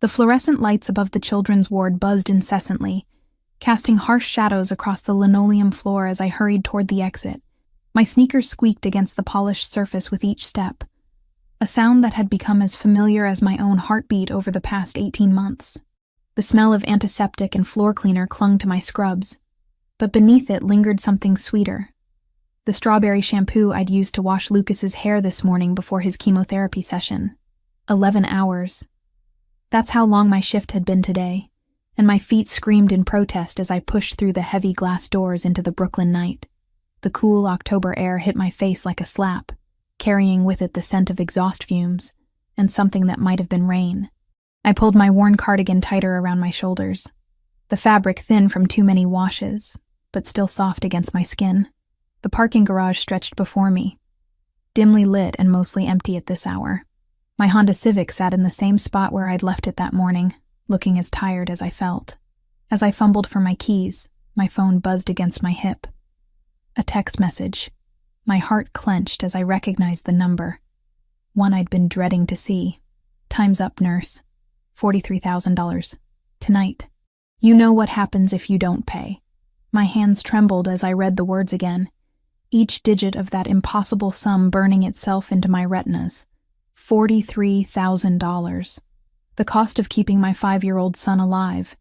The fluorescent lights above the children's ward buzzed incessantly, casting harsh shadows across the linoleum floor as I hurried toward the exit. My sneakers squeaked against the polished surface with each step, a sound that had become as familiar as my own heartbeat over the past 18 months. The smell of antiseptic and floor cleaner clung to my scrubs, but beneath it lingered something sweeter. The strawberry shampoo I'd used to wash Lucas's hair this morning before his chemotherapy session. 11 hours. That's how long my shift had been today, and my feet screamed in protest as I pushed through the heavy glass doors into the Brooklyn night. The cool October air hit my face like a slap, carrying with it the scent of exhaust fumes and something that might have been rain. I pulled my worn cardigan tighter around my shoulders, the fabric thin from too many washes, but still soft against my skin. The parking garage stretched before me, dimly lit and mostly empty at this hour. My Honda Civic sat in the same spot where I'd left it that morning, looking as tired as I felt. As I fumbled for my keys, my phone buzzed against my hip. A text message. My heart clenched as I recognized the number. One I'd been dreading to see. "Time's up, nurse. $43,000. Tonight. You know what happens if you don't pay." My hands trembled as I read the words again, each digit of that impossible sum burning itself into my retinas. $43,000. The cost of keeping my 5-year-old son alive,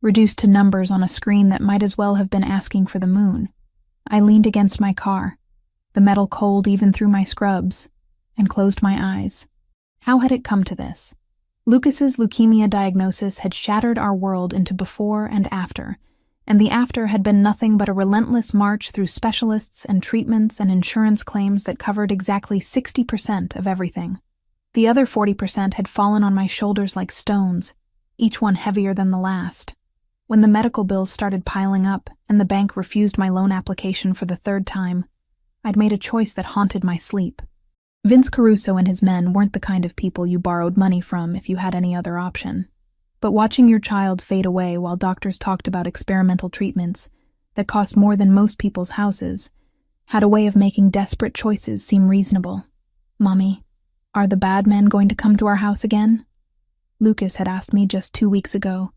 reduced to numbers on a screen that might as well have been asking for the moon. I leaned against my car, the metal cold even through my scrubs, and closed my eyes. How had it come to this? Lucas's leukemia diagnosis had shattered our world into before and after, and the after had been nothing but a relentless march through specialists and treatments and insurance claims that covered exactly 60% of everything. The other 40% had fallen on my shoulders like stones, each one heavier than the last. When the medical bills started piling up and the bank refused my loan application for the 3rd time, I'd made a choice that haunted my sleep. Vince Caruso and his men weren't the kind of people you borrowed money from if you had any other option. But watching your child fade away while doctors talked about experimental treatments that cost more than most people's houses had a way of making desperate choices seem reasonable. "Mommy, are the bad men going to come to our house again?" Lucas had asked me just 2 weeks ago.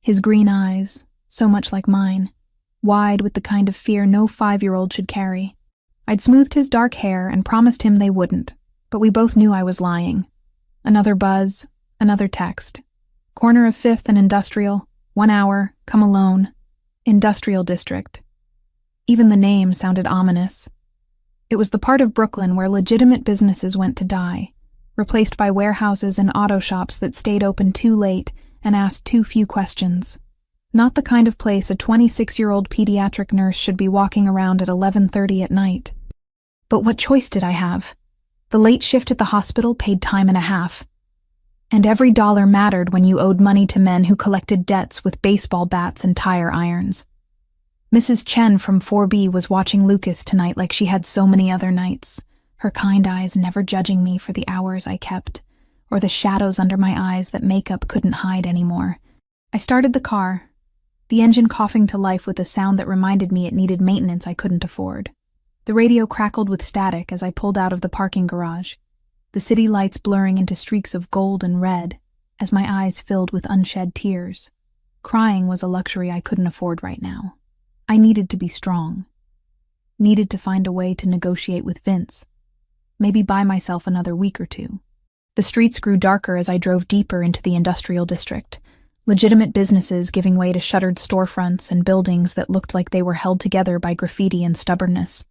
His green eyes, so much like mine, wide with the kind of fear no 5-year-old should carry. I'd smoothed his dark hair and promised him they wouldn't, but we both knew I was lying. Another buzz, another text. "Corner of 5th and Industrial, 1 hour, come alone. Industrial District." Even the name sounded ominous. It was the part of Brooklyn where legitimate businesses went to die, replaced by warehouses and auto shops that stayed open too late and asked too few questions. Not the kind of place a 26-year-old pediatric nurse should be walking around at 11:30 at night. But what choice did I have? The late shift at the hospital paid time and a half. And every dollar mattered when you owed money to men who collected debts with baseball bats and tire irons. Mrs. Chen from 4B was watching Lucas tonight like she had so many other nights, her kind eyes never judging me for the hours I kept, or the shadows under my eyes that makeup couldn't hide anymore. I started the car, the engine coughing to life with a sound that reminded me it needed maintenance I couldn't afford. The radio crackled with static as I pulled out of the parking garage, the city lights blurring into streaks of gold and red as my eyes filled with unshed tears. Crying was a luxury I couldn't afford right now. I needed to be strong. Needed to find a way to negotiate with Vince. Maybe buy myself another week or two. The streets grew darker as I drove deeper into the industrial district. Legitimate businesses giving way to shuttered storefronts and buildings that looked like they were held together by graffiti and stubbornness.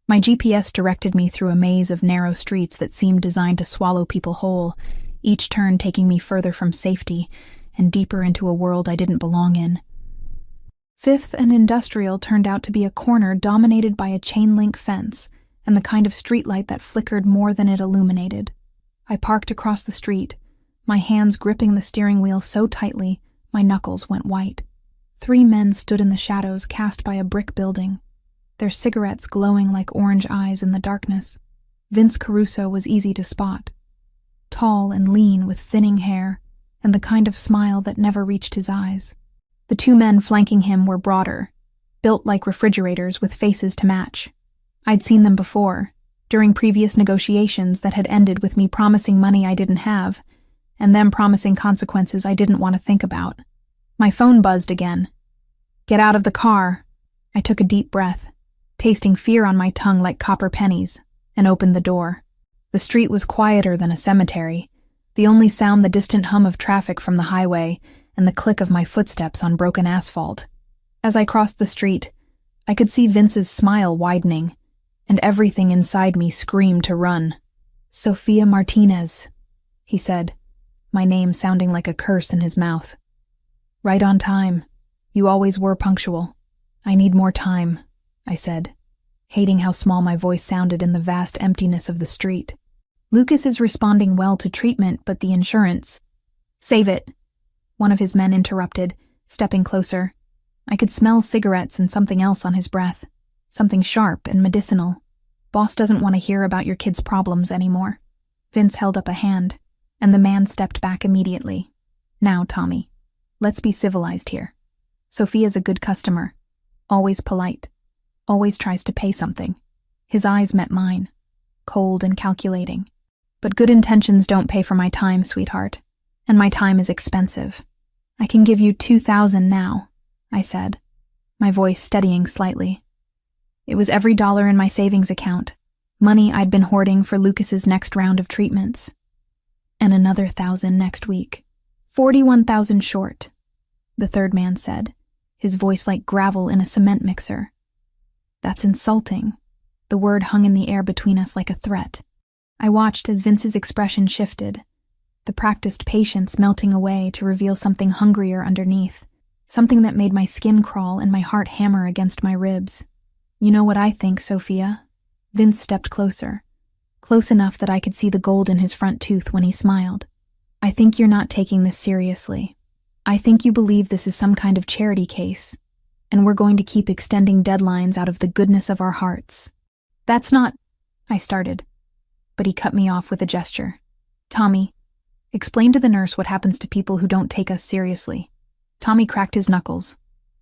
My GPS directed me through a maze of narrow streets that seemed designed to swallow people whole, each turn taking me further from safety and deeper into a world I didn't belong in. 5th and Industrial turned out to be a corner dominated by a chain-link fence and the kind of streetlight that flickered more than it illuminated. I parked across the street, my hands gripping the steering wheel so tightly my knuckles went white. 3 men stood in the shadows cast by a brick building, their cigarettes glowing like orange eyes in the darkness. Vince Caruso was easy to spot. Tall and lean with thinning hair and the kind of smile that never reached his eyes. The 2 men flanking him were broader, built like refrigerators with faces to match. I'd seen them before, during previous negotiations that had ended with me promising money I didn't have, and them promising consequences I didn't want to think about. My phone buzzed again. "Get out of the car." I took a deep breath, tasting fear on my tongue like copper pennies, and opened the door. The street was quieter than a cemetery, the only sound the distant hum of traffic from the highway and the click of my footsteps on broken asphalt. As I crossed the street, I could see Vince's smile widening, and everything inside me screamed to run. "Sofia Martinez," he said, my name sounding like a curse in his mouth. "Right on time. You always were punctual." "I need more time," I said, hating how small my voice sounded in the vast emptiness of the street. "Lucas is responding well to treatment, but the insurance—" "Save it," one of his men interrupted, stepping closer. I could smell cigarettes and something else on his breath, something sharp and medicinal. "Boss doesn't want to hear about your kid's problems anymore." Vince held up a hand, and the man stepped back immediately. "Now, Tommy, let's be civilized here. Sofia's a good customer, always polite, always tries to pay something." His eyes met mine, cold and calculating. "But good intentions don't pay for my time, sweetheart, and my time is expensive. I can give you 2,000 now," I said, my voice steadying slightly. It was every dollar in my savings account, money I'd been hoarding for Lucas's next round of treatments. "And another 1,000 next week. 41,000 short," the third man said, his voice like gravel in a cement mixer. "That's insulting." The word hung in the air between us like a threat. I watched as Vince's expression shifted, the practiced patience melting away to reveal something hungrier underneath, something that made my skin crawl and my heart hammer against my ribs. "You know what I think, Sophia?" Vince stepped closer, close enough that I could see the gold in his front tooth when he smiled. "I think you're not taking this seriously. I think you believe this is some kind of charity case, and we're going to keep extending deadlines out of the goodness of our hearts." "That's not—" I started, but he cut me off with a gesture. "Tommy, explain to the nurse what happens to people who don't take us seriously." Tommy cracked his knuckles,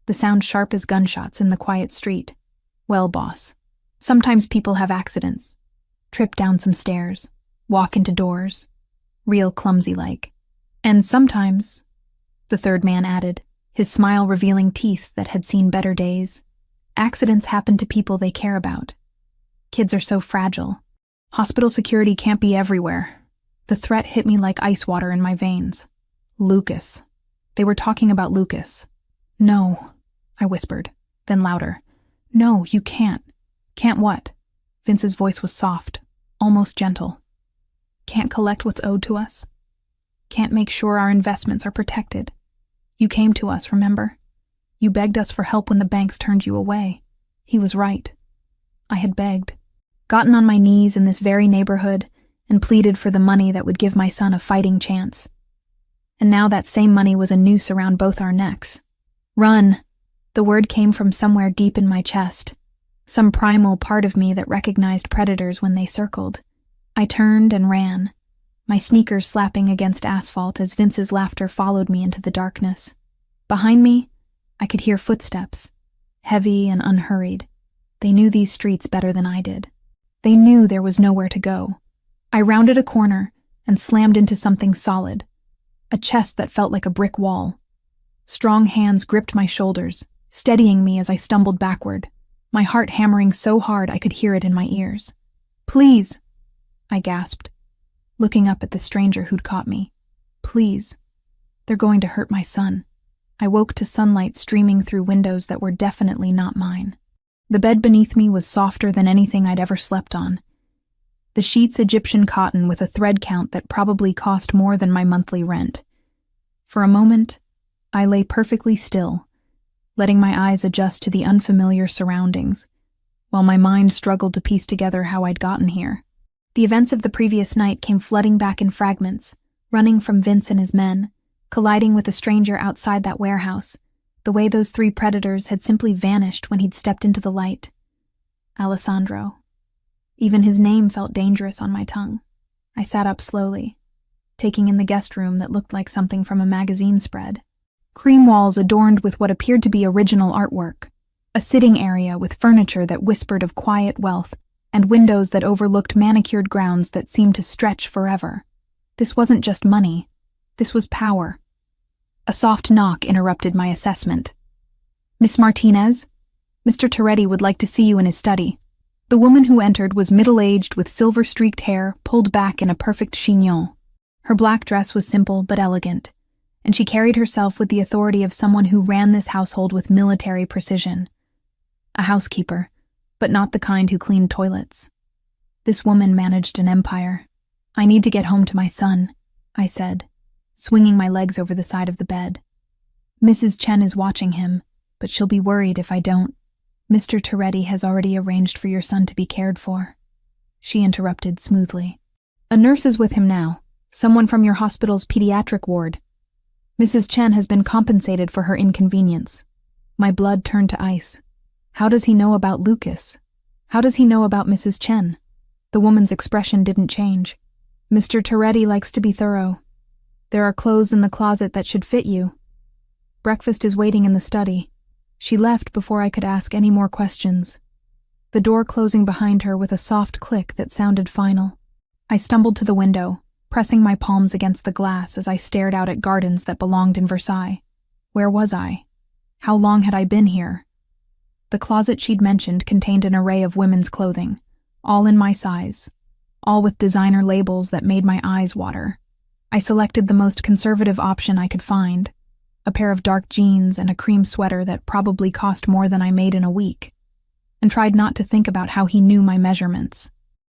the sound sharp as gunshots in the quiet street. "Well, boss, sometimes people have accidents, trip down some stairs, walk into doors, real clumsy-like. And sometimes," the third man added, his smile revealing teeth that had seen better days, "accidents happen to people they care about. Kids are so fragile. Hospital security can't be everywhere." The threat hit me like ice water in my veins. "Lucas." They were talking about Lucas. "No," I whispered, then louder. "No, you can't." "Can't what?" Vince's voice was soft, almost gentle. "Can't collect what's owed to us? Can't make sure our investments are protected? You came to us, remember? You begged us for help when the banks turned you away." He was right. I had begged, gotten on my knees in this very neighborhood, and pleaded for the money that would give my son a fighting chance. And now that same money was a noose around both our necks. "Run!" The word came from somewhere deep in my chest, some primal part of me that recognized predators when they circled. I turned and ran, my sneakers slapping against asphalt as Vince's laughter followed me into the darkness. Behind me, I could hear footsteps, heavy and unhurried. They knew these streets better than I did. They knew there was nowhere to go. I rounded a corner and slammed into something solid, a chest that felt like a brick wall. Strong hands gripped my shoulders, steadying me as I stumbled backward, my heart hammering so hard I could hear it in my ears. "Please," I gasped, looking up at the stranger who'd caught me. "Please. They're going to hurt my son." I woke to sunlight streaming through windows that were definitely not mine. The bed beneath me was softer than anything I'd ever slept on. The sheets Egyptian cotton with a thread count that probably cost more than my monthly rent. For a moment, I lay perfectly still, letting my eyes adjust to the unfamiliar surroundings, while my mind struggled to piece together how I'd gotten here. The events of the previous night came flooding back in fragments, running from Vince and his men, colliding with a stranger outside that warehouse, the way those three predators had simply vanished when he'd stepped into the light. Alessandro. Even his name felt dangerous on my tongue. I sat up slowly, taking in the guest room that looked like something from a magazine spread. Cream walls adorned with what appeared to be original artwork, a sitting area with furniture that whispered of quiet wealth, and windows that overlooked manicured grounds that seemed to stretch forever. This wasn't just money, This was power. A soft knock interrupted my assessment. "Miss Martinez? Mr. Toretti would like to see you in his study." The woman who entered was middle-aged with silver-streaked hair pulled back in a perfect chignon. Her black dress was simple but elegant, and she carried herself with the authority of someone who ran this household with military precision. A housekeeper, but not the kind who cleaned toilets. This woman managed an empire. "I need to get home to my son," I said, swinging my legs over the side of the bed. "Mrs. Chen is watching him, but she'll be worried if I don't. Mr. Toretti has already arranged for your son to be cared for." She interrupted smoothly. "A nurse is with him now, someone from your hospital's pediatric ward. Mrs. Chen has been compensated for her inconvenience." My blood turned to ice. How does he know about Lucas? How does he know about Mrs. Chen? The woman's expression didn't change. "Mr. Toretti likes to be thorough. There are clothes in the closet that should fit you. Breakfast is waiting in the study." She left before I could ask any more questions, the door closing behind her with a soft click that sounded final. I stumbled to the window, pressing my palms against the glass as I stared out at gardens that belonged in Versailles. Where was I? How long had I been here? The closet she'd mentioned contained an array of women's clothing, all in my size, all with designer labels that made my eyes water. I selected the most conservative option I could find, a pair of dark jeans and a cream sweater that probably cost more than I made in a week, and tried not to think about how he knew my measurements.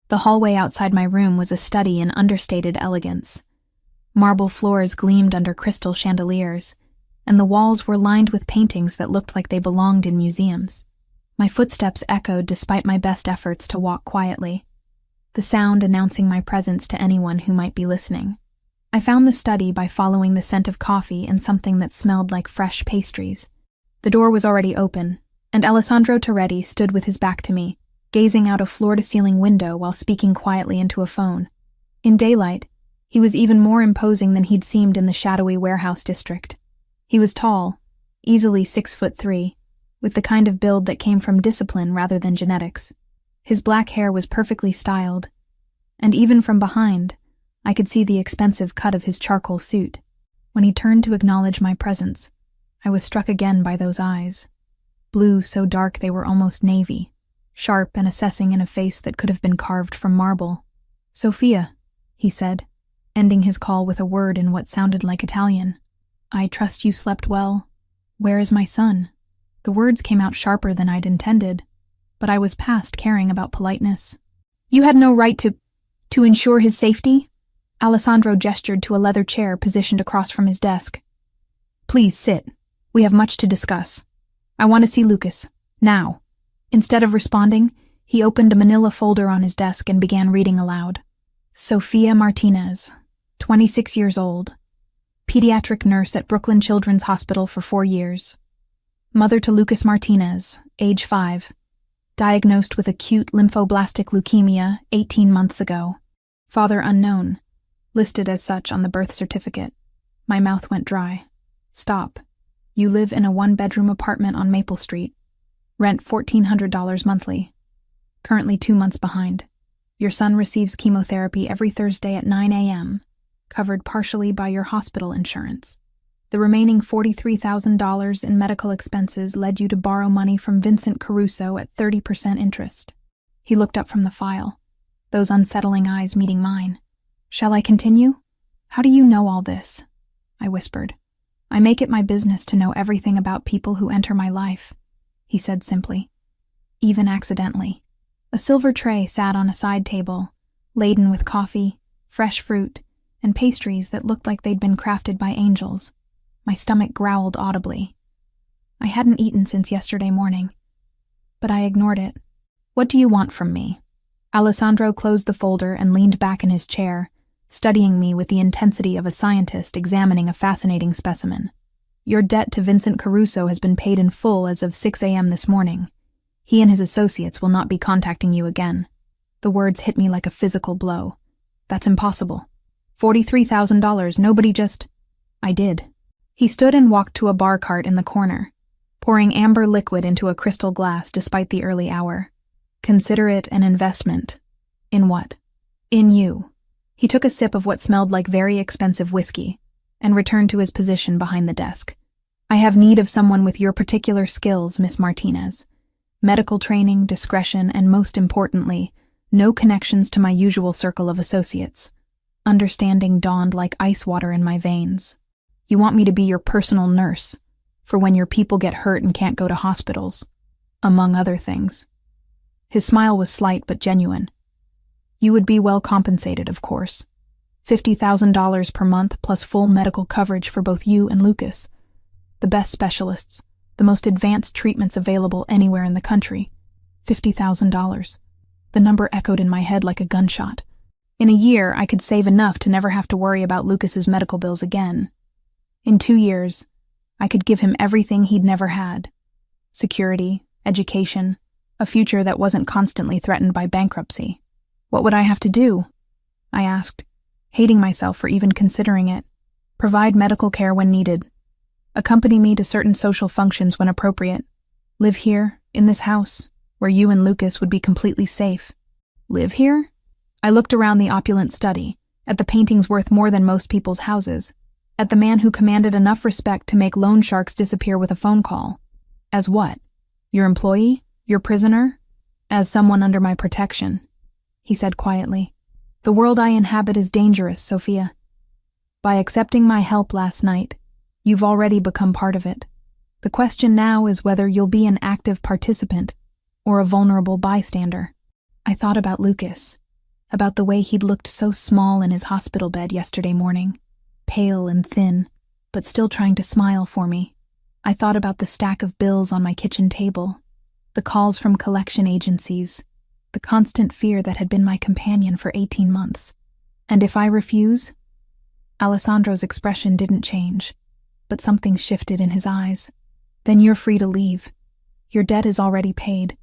The hallway outside my room was a study in understated elegance. Marble floors gleamed under crystal chandeliers, and the walls were lined with paintings that looked like they belonged in museums. My footsteps echoed despite my best efforts to walk quietly, the sound announcing my presence to anyone who might be listening. I found the study by following the scent of coffee and something that smelled like fresh pastries. The door was already open, and Alessandro Toretti stood with his back to me, gazing out a floor-to-ceiling window while speaking quietly into a phone. In daylight, he was even more imposing than he'd seemed in the shadowy warehouse district. He was tall, easily 6'3", with the kind of build that came from discipline rather than genetics. His black hair was perfectly styled, and even from behind, I could see the expensive cut of his charcoal suit. When he turned to acknowledge my presence, I was struck again by those eyes. Blue so dark they were almost navy, sharp and assessing in a face that could have been carved from marble. "Sophia," he said, ending his call with a word in what sounded like Italian. "I trust you slept well. Where is my son?" The words came out sharper than I'd intended, but I was past caring about politeness. "You had no right to ensure his safety?" Alessandro gestured to a leather chair positioned across from his desk. "Please sit. We have much to discuss. I want to see Lucas. Now." Instead of responding, he opened a manila folder on his desk and began reading aloud. "Sophia Martinez, 26 years old. Pediatric nurse at Brooklyn Children's Hospital for 4 years. Mother to Lucas Martinez, age 5. Diagnosed with acute lymphoblastic leukemia 18 months ago. Father unknown. Listed as such on the birth certificate." My mouth went dry. "Stop. You live in a 1-bedroom apartment on Maple Street. Rent $1,400 monthly. Currently 2 months behind. Your son receives chemotherapy every Thursday at 9 a.m., covered partially by your hospital insurance. The remaining $43,000 in medical expenses led you to borrow money from Vincent Caruso at 30% interest." He looked up from the file, those unsettling eyes meeting mine. "Shall I continue? How do you know all this?" I whispered. "I make it my business to know everything about people who enter my life," he said simply. "Even accidentally." A silver tray sat on a side table, laden with coffee, fresh fruit, and pastries that looked like they'd been crafted by angels. My stomach growled audibly. I hadn't eaten since yesterday morning, but I ignored it. "What do you want from me?" Alessandro closed the folder and leaned back in his chair, studying me with the intensity of a scientist examining a fascinating specimen. "Your debt to Vincent Caruso has been paid in full as of 6 a.m. this morning. He and his associates will not be contacting you again." The words hit me like a physical blow. "That's impossible. $43,000, nobody just—" "I did." He stood and walked to a bar cart in the corner, pouring amber liquid into a crystal glass despite the early hour. "Consider it an investment." "In what?" "In you." He took a sip of what smelled like very expensive whiskey, and returned to his position behind the desk. "I have need of someone with your particular skills, Miss Martinez. Medical training, discretion, and most importantly, no connections to my usual circle of associates." Understanding dawned like ice water in my veins. "You want me to be your personal nurse, for when your people get hurt and can't go to hospitals, among other things." His smile was slight but genuine. "You would be well compensated, of course. $50,000 per month plus full medical coverage for both you and Lucas. The best specialists, the most advanced treatments available anywhere in the country. $50,000. The number echoed in my head like a gunshot. In a year, I could save enough to never have to worry about Lucas's medical bills again. In 2 years, I could give him everything he'd never had. Security, education, a future that wasn't constantly threatened by bankruptcy. What would I have to do? I asked, hating myself for even considering it. Provide medical care when needed. Accompany me to certain social functions when appropriate. Live here, in this house, where you and Lucas would be completely safe. Live here? I looked around the opulent study, at the paintings worth more than most people's houses, at the man who commanded enough respect to make loan sharks disappear with a phone call. As what? Your employee? Your prisoner? As someone under my protection, he said quietly. The world I inhabit is dangerous, Sophia. By accepting my help last night, you've already become part of it. The question now is whether you'll be an active participant or a vulnerable bystander. I thought about Lucas, about the way he'd looked so small in his hospital bed yesterday morning, pale and thin, but still trying to smile for me. I thought about the stack of bills on my kitchen table, the calls from collection agencies, the constant fear that had been my companion for 18 months. And if I refuse? Alessandro's expression didn't change, but something shifted in his eyes. Then you're free to leave. Your debt is already paid.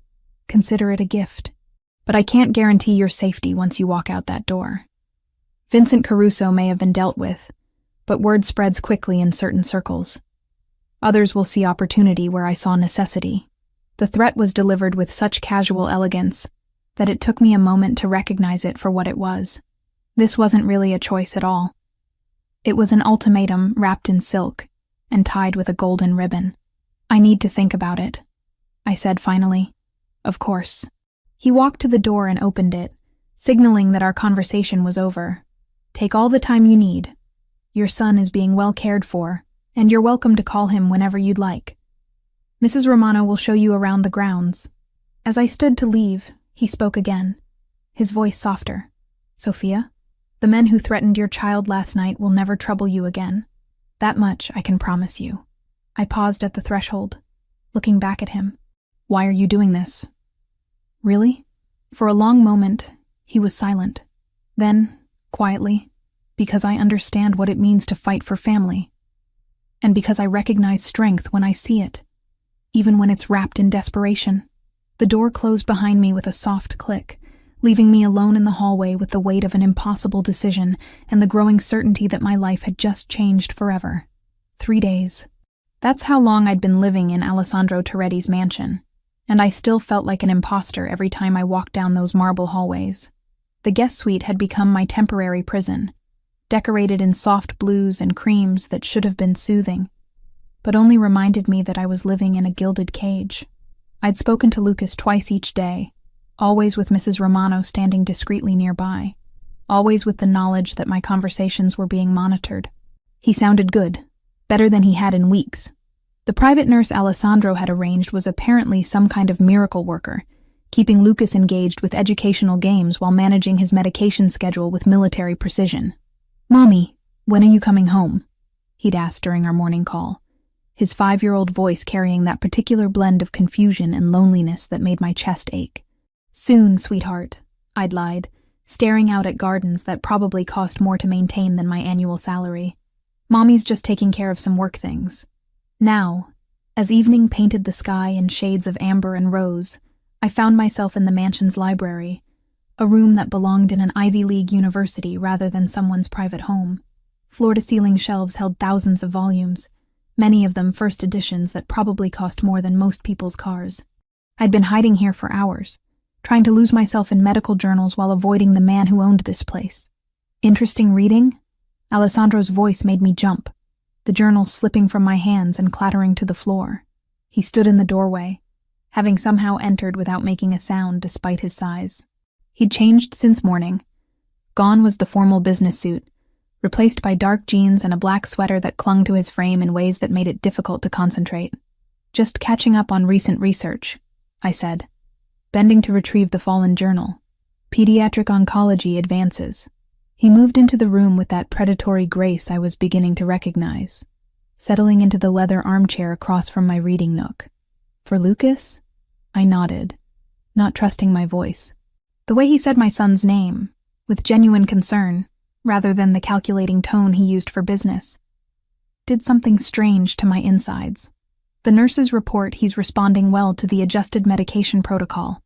Consider it a gift. But I can't guarantee your safety once you walk out that door. Vincent Caruso may have been dealt with, but word spreads quickly in certain circles. Others will see opportunity where I saw necessity. The threat was delivered with such casual elegance that it took me a moment to recognize it for what it was. This wasn't really a choice at all. It was an ultimatum wrapped in silk and tied with a golden ribbon. I need to think about it, I said finally. Of course. He walked to the door and opened it, signaling that our conversation was over. Take all the time you need. Your son is being well cared for, and you're welcome to call him whenever you'd like. Mrs. Romano will show you around the grounds. As I stood to leave, he spoke again, his voice softer. Sophia, the men who threatened your child last night will never trouble you again. That much I can promise you. I paused at the threshold, looking back at him. Why are you doing this? Really? For a long moment, he was silent. Then, quietly, because I understand what it means to fight for family. And because I recognize strength when I see it, even when it's wrapped in desperation. The door closed behind me with a soft click, leaving me alone in the hallway with the weight of an impossible decision and the growing certainty that my life had just changed forever. 3 days. That's how long I'd been living in Alessandro Toretti's mansion, and I still felt like an imposter every time I walked down those marble hallways. The guest suite had become my temporary prison, decorated in soft blues and creams that should have been soothing, but only reminded me that I was living in a gilded cage. I'd spoken to Lucas twice each day, always with Mrs. Romano standing discreetly nearby, always with the knowledge that my conversations were being monitored. He sounded good, better than he had in weeks. The private nurse Alessandro had arranged was apparently some kind of miracle worker, keeping Lucas engaged with educational games while managing his medication schedule with military precision. Mommy, when are you coming home? He'd asked during our morning call, his 5-year-old voice carrying that particular blend of confusion and loneliness that made my chest ache. Soon, sweetheart, I'd lied, staring out at gardens that probably cost more to maintain than my annual salary. Mommy's just taking care of some work things. Now, as evening painted the sky in shades of amber and rose, I found myself in the mansion's library, a room that belonged in an Ivy League university rather than someone's private home. Floor-to-ceiling shelves held thousands of volumes, many of them first editions that probably cost more than most people's cars. I'd been hiding here for hours, trying to lose myself in medical journals while avoiding the man who owned this place. Interesting reading? Alessandro's voice made me jump, the journal slipping from my hands and clattering to the floor. He stood in the doorway, having somehow entered without making a sound despite his size. He'd changed since morning. Gone was the formal business suit, replaced by dark jeans and a black sweater that clung to his frame in ways that made it difficult to concentrate. "Just catching up on recent research," I said, bending to retrieve the fallen journal. "Pediatric oncology advances." He moved into the room with that predatory grace I was beginning to recognize, settling into the leather armchair across from my reading nook. "For Lucas?" I nodded, not trusting my voice. The way he said my son's name, with genuine concern, rather than the calculating tone he used for business, did something strange to my insides. "The nurses report he's responding well to the adjusted medication protocol,"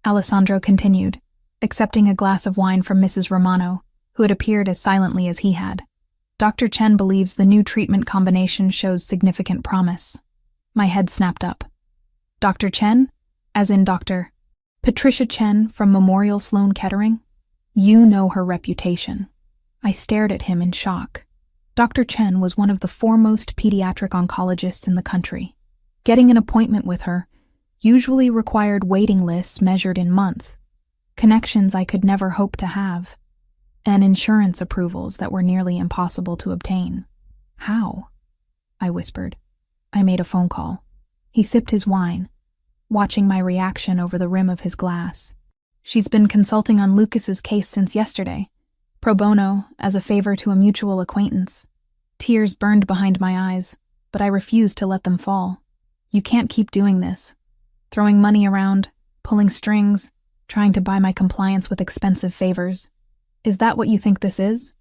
Alessandro continued, accepting a glass of wine from Mrs. Romano, who had appeared as silently as he had. "Dr. Chen believes the new treatment combination shows significant promise." My head snapped up. "Dr. Chen? As in Dr. Patricia Chen from Memorial Sloan Kettering? You know her reputation." I stared at him in shock. Dr. Chen was one of the foremost pediatric oncologists in the country. Getting an appointment with her usually required waiting lists measured in months, connections I could never hope to have, and insurance approvals that were nearly impossible to obtain. "How?" I whispered. "I made a phone call." He sipped his wine, watching my reaction over the rim of his glass. "She's been consulting on Lucas's case since yesterday, pro bono, as a favor to a mutual acquaintance." Tears burned behind my eyes, but I refused to let them fall. "You can't keep doing this. Throwing money around, pulling strings, trying to buy my compliance with expensive favors. Is that what you think this is?"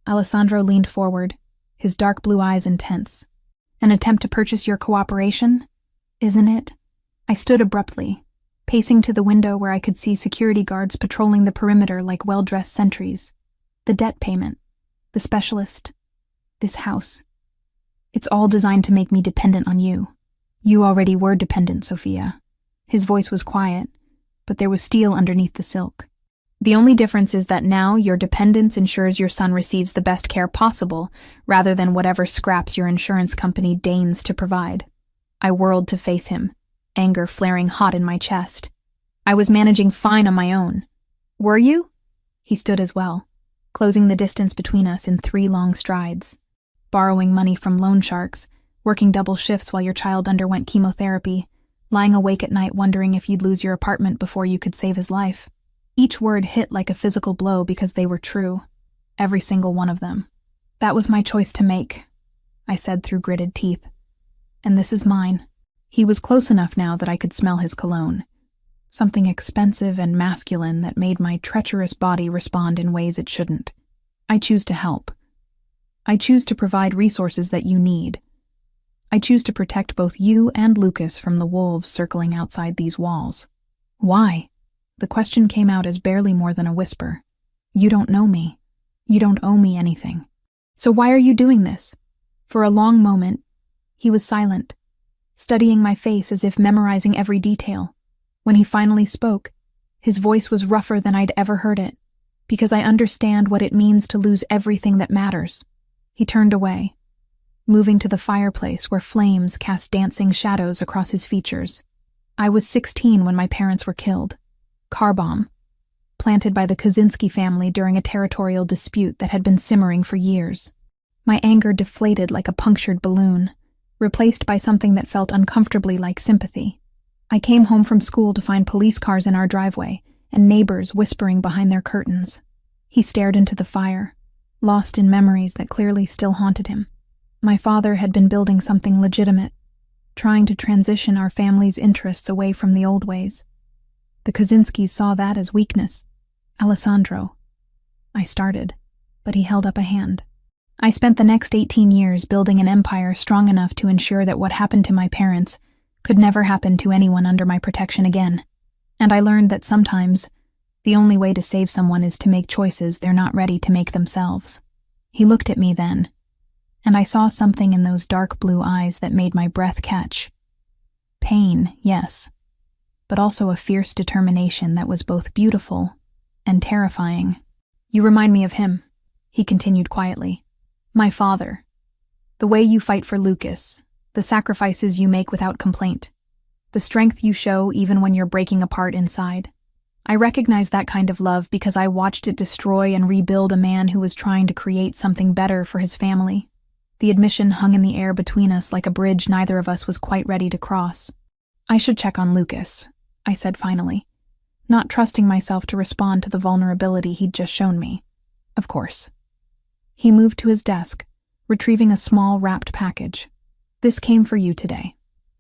Alessandro leaned forward, his dark blue eyes intense. "An attempt to purchase your cooperation? Isn't it?" I stood abruptly, pacing to the window where I could see security guards patrolling the perimeter like well-dressed sentries. "The debt payment, the specialist, this house. It's all designed to make me dependent on you. You already were dependent, Sophia." His voice was quiet, but there was steel underneath the silk. "The only difference is that now your dependence ensures your son receives the best care possible, rather than whatever scraps your insurance company deigns to provide." I whirled to face him, anger flaring hot in my chest. "I was managing fine on my own." "Were you?" He stood as well, closing the distance between us in 3 long strides. "Borrowing money from loan sharks, working double shifts while your child underwent chemotherapy, lying awake at night wondering if you'd lose your apartment before you could save his life." Each word hit like a physical blow because they were true. Every single one of them. "That was my choice to make," I said through gritted teeth. "And this is mine." He was close enough now that I could smell his cologne. Something expensive and masculine that made my treacherous body respond in ways it shouldn't. "I choose to help. I choose to provide resources that you need. I choose to protect both you and Lucas from the wolves circling outside these walls." "Why?" The question came out as barely more than a whisper. "You don't know me. You don't owe me anything. So why are you doing this?" For a long moment, he was silent, studying my face as if memorizing every detail. When he finally spoke, his voice was rougher than I'd ever heard it, "Because I understand what it means to lose everything that matters." He turned away, moving to the fireplace where flames cast dancing shadows across his features. "I was 16 when my parents were killed. Car bomb, planted by the Kaczynski family during a territorial dispute that had been simmering for years." My anger deflated like a punctured balloon, replaced by something that felt uncomfortably like sympathy. I came home from school to find police cars in our driveway and neighbors whispering behind their curtains. He stared into the fire, lost in memories that clearly still haunted him. My father had been building something legitimate, trying to transition our family's interests away from the old ways. The Kaczynskis saw that as weakness. "Alessandro," I started, but he held up a hand. "I spent the next 18 years building an empire strong enough to ensure that what happened to my parents could never happen to anyone under my protection again. And I learned that sometimes the only way to save someone is to make choices they're not ready to make themselves." He looked at me then, and I saw something in those dark blue eyes that made my breath catch. Pain, yes, but also a fierce determination that was both beautiful and terrifying. "You remind me of him," He continued quietly. My father. The way you fight for Lucas, the sacrifices you make without complaint, the strength you show even when you're breaking apart inside. I recognize that kind of love because I watched it destroy and rebuild a man who was trying to create something better for his family. The admission hung in the air between us like a bridge neither of us was quite ready to cross. I should check on Lucas, I said finally, not trusting myself to respond to the vulnerability he'd just shown me. Of course. He moved to his desk, retrieving a small wrapped package. This came for you today.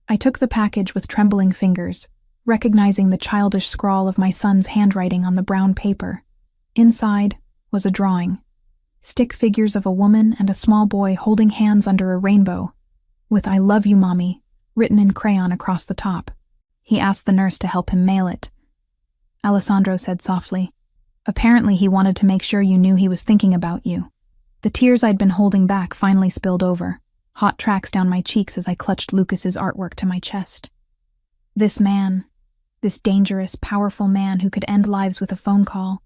I took the package with trembling fingers, recognizing the childish scrawl of my son's handwriting on the brown paper. Inside was a drawing. Stick figures of a woman and a small boy holding hands under a rainbow, with I love you, Mommy, written in crayon across the top. He asked the nurse to help him mail it. Alessandro said softly, apparently he wanted to make sure you knew he was thinking about you. The tears I'd been holding back finally spilled over, hot tracks down my cheeks as I clutched Lucas's artwork to my chest. This man, this dangerous, powerful man who could end lives with a phone call,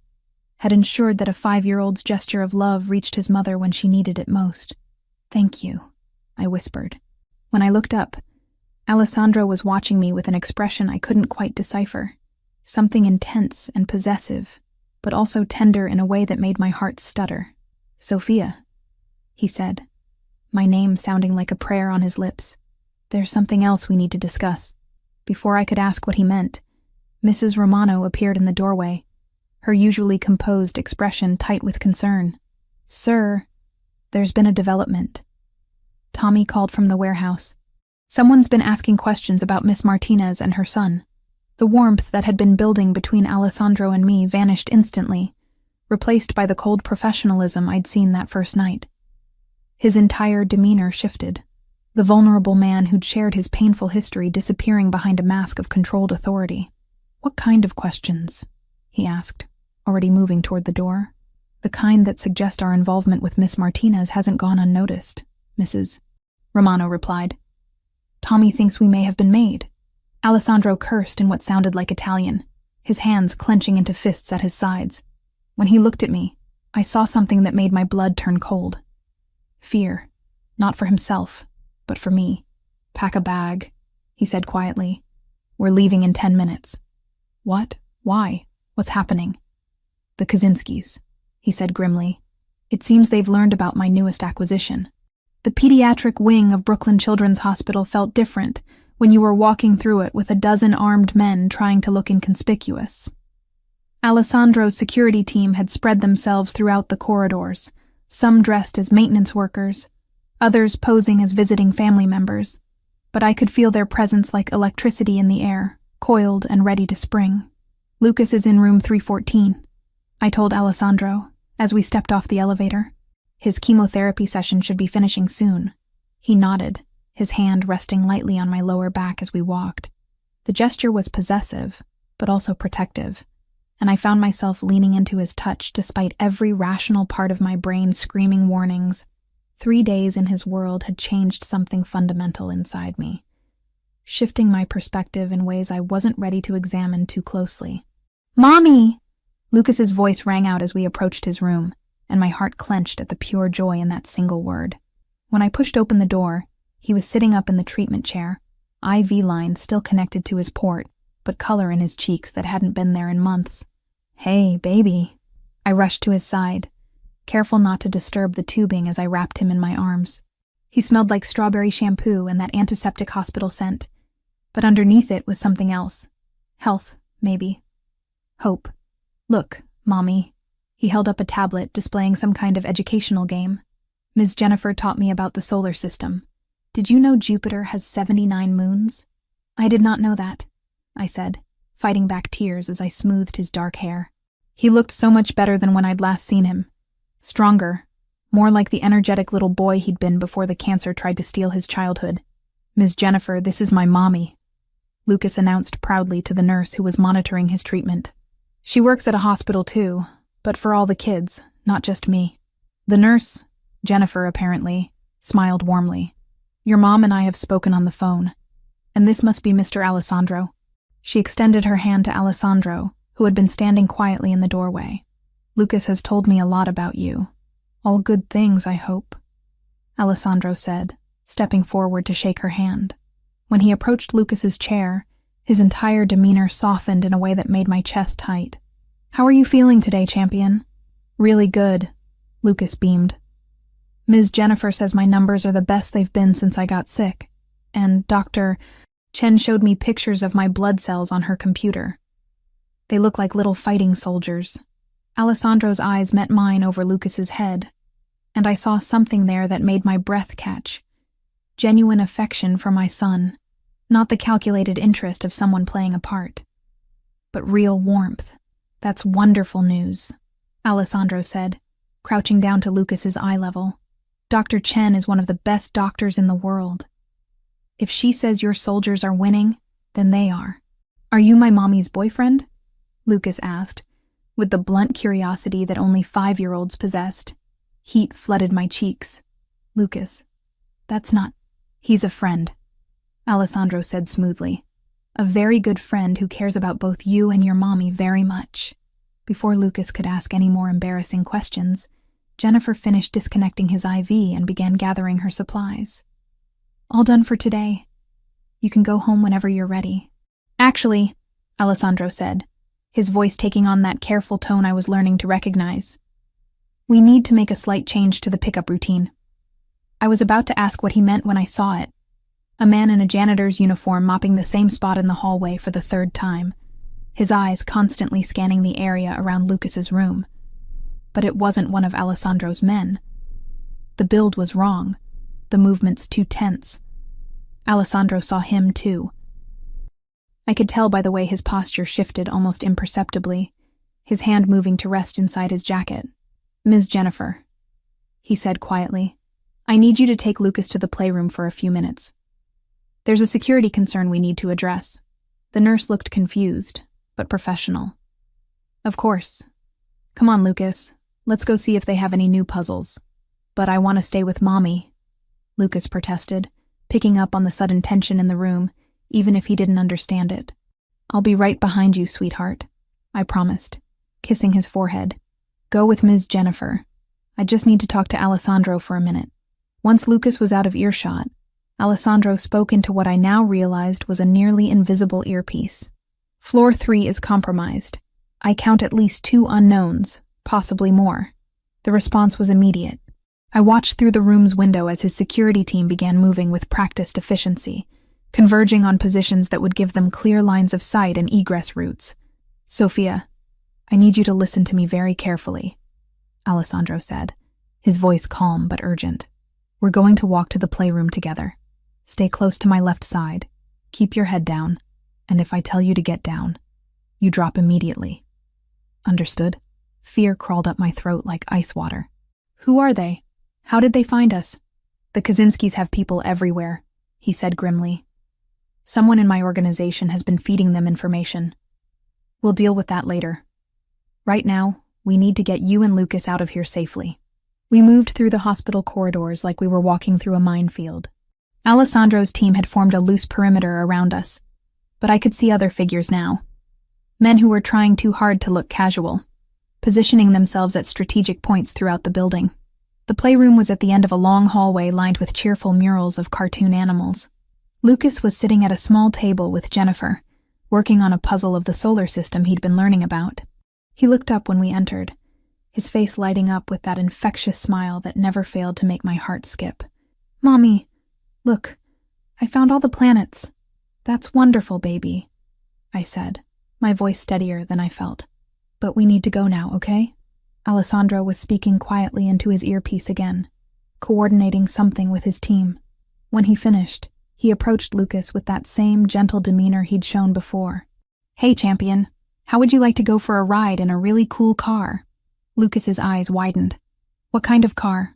had ensured that a 5-year-old's gesture of love reached his mother when she needed it most. Thank you, I whispered. When I looked up, Alessandro was watching me with an expression I couldn't quite decipher, something intense and possessive, but also tender in a way that made my heart stutter. Sophia, he said, my name sounding like a prayer on his lips. There's something else we need to discuss. Before I could ask what he meant, Mrs. Romano appeared in the doorway, her usually composed expression tight with concern. Sir, there's been a development. Tommy called from the warehouse. Someone's been asking questions about Miss Martinez and her son. The warmth that had been building between Alessandro and me vanished instantly, replaced by the cold professionalism I'd seen that first night. His entire demeanor shifted, the vulnerable man who'd shared his painful history disappearing behind a mask of controlled authority. What kind of questions? He asked, already moving toward the door. The kind that suggest our involvement with Miss Martinez hasn't gone unnoticed, Mrs. Romano replied. Tommy thinks we may have been made. Alessandro cursed in what sounded like Italian, his hands clenching into fists at his sides. When he looked at me, I saw something that made my blood turn cold. Fear, not for himself, but for me. Pack a bag, he said quietly. We're leaving in 10 minutes. What? Why? What's happening? The Kaczynskis, he said grimly. It seems they've learned about my newest acquisition. The pediatric wing of Brooklyn Children's Hospital felt different when you were walking through it with a dozen armed men trying to look inconspicuous. Alessandro's security team had spread themselves throughout the corridors, some dressed as maintenance workers, others posing as visiting family members, but I could feel their presence like electricity in the air, coiled and ready to spring. Lucas is in room 314, I told Alessandro, as we stepped off the elevator. His chemotherapy session should be finishing soon. He nodded, his hand resting lightly on my lower back as we walked. The gesture was possessive, but also protective, and I found myself leaning into his touch despite every rational part of my brain screaming warnings. 3 days in his world had changed something fundamental inside me, shifting my perspective in ways I wasn't ready to examine too closely. Mommy! Lucas's voice rang out as we approached his room, and my heart clenched at the pure joy in that single word. When I pushed open the door, he was sitting up in the treatment chair, IV line still connected to his port, but color in his cheeks that hadn't been there in months. Hey, baby. I rushed to his side, careful not to disturb the tubing as I wrapped him in my arms. He smelled like strawberry shampoo and that antiseptic hospital scent, but underneath it was something else. Health, maybe. Hope. Look, Mommy. He held up a tablet displaying some kind of educational game. Ms. Jennifer taught me about the solar system. Did you know Jupiter has 79 moons? I did not know that, I said, fighting back tears as I smoothed his dark hair. He looked so much better than when I'd last seen him. Stronger, more like the energetic little boy he'd been before the cancer tried to steal his childhood. Ms. Jennifer, this is my mommy, Lucas announced proudly to the nurse who was monitoring his treatment. She works at a hospital too, but for all the kids, not just me. The nurse, Jennifer apparently, smiled warmly. Your mom and I have spoken on the phone, and this must be Mr. Alessandro. She extended her hand to Alessandro, who had been standing quietly in the doorway. Lucas has told me a lot about you. All good things, I hope, Alessandro said, stepping forward to shake her hand. When he approached Lucas's chair, his entire demeanor softened in a way that made my chest tight. How are you feeling today, champion? Really good, Lucas beamed. Ms. Jennifer says my numbers are the best they've been since I got sick, and Dr. Chen showed me pictures of my blood cells on her computer. They look like little fighting soldiers. Alessandro's eyes met mine over Lucas's head, and I saw something there that made my breath catch. Genuine affection for my son, not the calculated interest of someone playing a part, but real warmth. That's wonderful news, Alessandro said, crouching down to Lucas's eye level. Dr. Chen is one of the best doctors in the world. If she says your soldiers are winning, then they are. Are you my mommy's boyfriend? Lucas asked, with the blunt curiosity that only 5-year-olds possessed. Heat flooded my cheeks. Lucas, that's not... He's a friend, Alessandro said smoothly. A very good friend who cares about both you and your mommy very much. Before Lucas could ask any more embarrassing questions, Jennifer finished disconnecting his IV and began gathering her supplies. All done for today. You can go home whenever you're ready. Actually, Alessandro said, his voice taking on that careful tone I was learning to recognize. We need to make a slight change to the pickup routine. I was about to ask what he meant when I saw it. A man in a janitor's uniform mopping the same spot in the hallway for the 3rd time, his eyes constantly scanning the area around Lucas's room. But it wasn't one of Alessandro's men. The build was wrong, the movements too tense. Alessandro saw him too. I could tell by the way his posture shifted almost imperceptibly, his hand moving to rest inside his jacket. Ms. Jennifer, he said quietly, I need you to take Lucas to the playroom for a few minutes. There's a security concern we need to address. The nurse looked confused, but professional. Of course. Come on, Lucas. Let's go see if they have any new puzzles. But I want to stay with Mommy, Lucas protested, picking up on the sudden tension in the room, even if he didn't understand it. I'll be right behind you, sweetheart, I promised, kissing his forehead. Go with Ms. Jennifer. I just need to talk to Alessandro for a minute. Once Lucas was out of earshot, Alessandro spoke into what I now realized was a nearly invisible earpiece. Floor 3 is compromised. I count at least 2 unknowns, possibly more. The response was immediate. I watched through the room's window as his security team began moving with practiced efficiency, converging on positions that would give them clear lines of sight and egress routes. Sophia, I need you to listen to me very carefully, Alessandro said, his voice calm but urgent. We're going to walk to the playroom together. Stay close to my left side. Keep your head down. And if I tell you to get down, you drop immediately. Understood? Fear crawled up my throat like ice water. Who are they? How did they find us? The Kaczynskis have people everywhere, he said grimly. Someone in my organization has been feeding them information. We'll deal with that later. Right now, we need to get you and Lucas out of here safely. We moved through the hospital corridors like we were walking through a minefield. Alessandro's team had formed a loose perimeter around us, but I could see other figures now. Men who were trying too hard to look casual, positioning themselves at strategic points throughout the building. The playroom was at the end of a long hallway lined with cheerful murals of cartoon animals. Lucas was sitting at a small table with Jennifer, working on a puzzle of the solar system he'd been learning about. He looked up when we entered, his face lighting up with that infectious smile that never failed to make my heart skip. Mommy, look, I found all the planets. That's wonderful, baby, I said, my voice steadier than I felt. But we need to go now, okay? Alessandro was speaking quietly into his earpiece again, coordinating something with his team. When he finished, he approached Lucas with that same gentle demeanor he'd shown before. Hey, champion, how would you like to go for a ride in a really cool car? Lucas's eyes widened. What kind of car?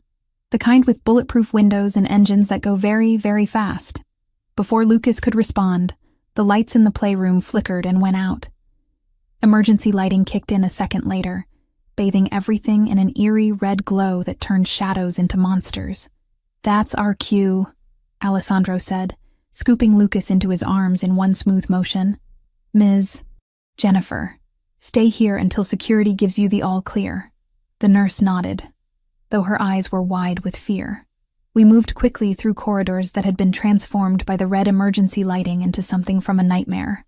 The kind with bulletproof windows and engines that go very, very fast. Before Lucas could respond, the lights in the playroom flickered and went out. Emergency lighting kicked in a second later, bathing everything in an eerie red glow that turned shadows into monsters. That's our cue, Alessandro said, scooping Lucas into his arms in one smooth motion. Ms. Jennifer, stay here until security gives you the all clear. The nurse nodded. though her eyes were wide with fear. We moved quickly through corridors that had been transformed by the red emergency lighting into something from a nightmare.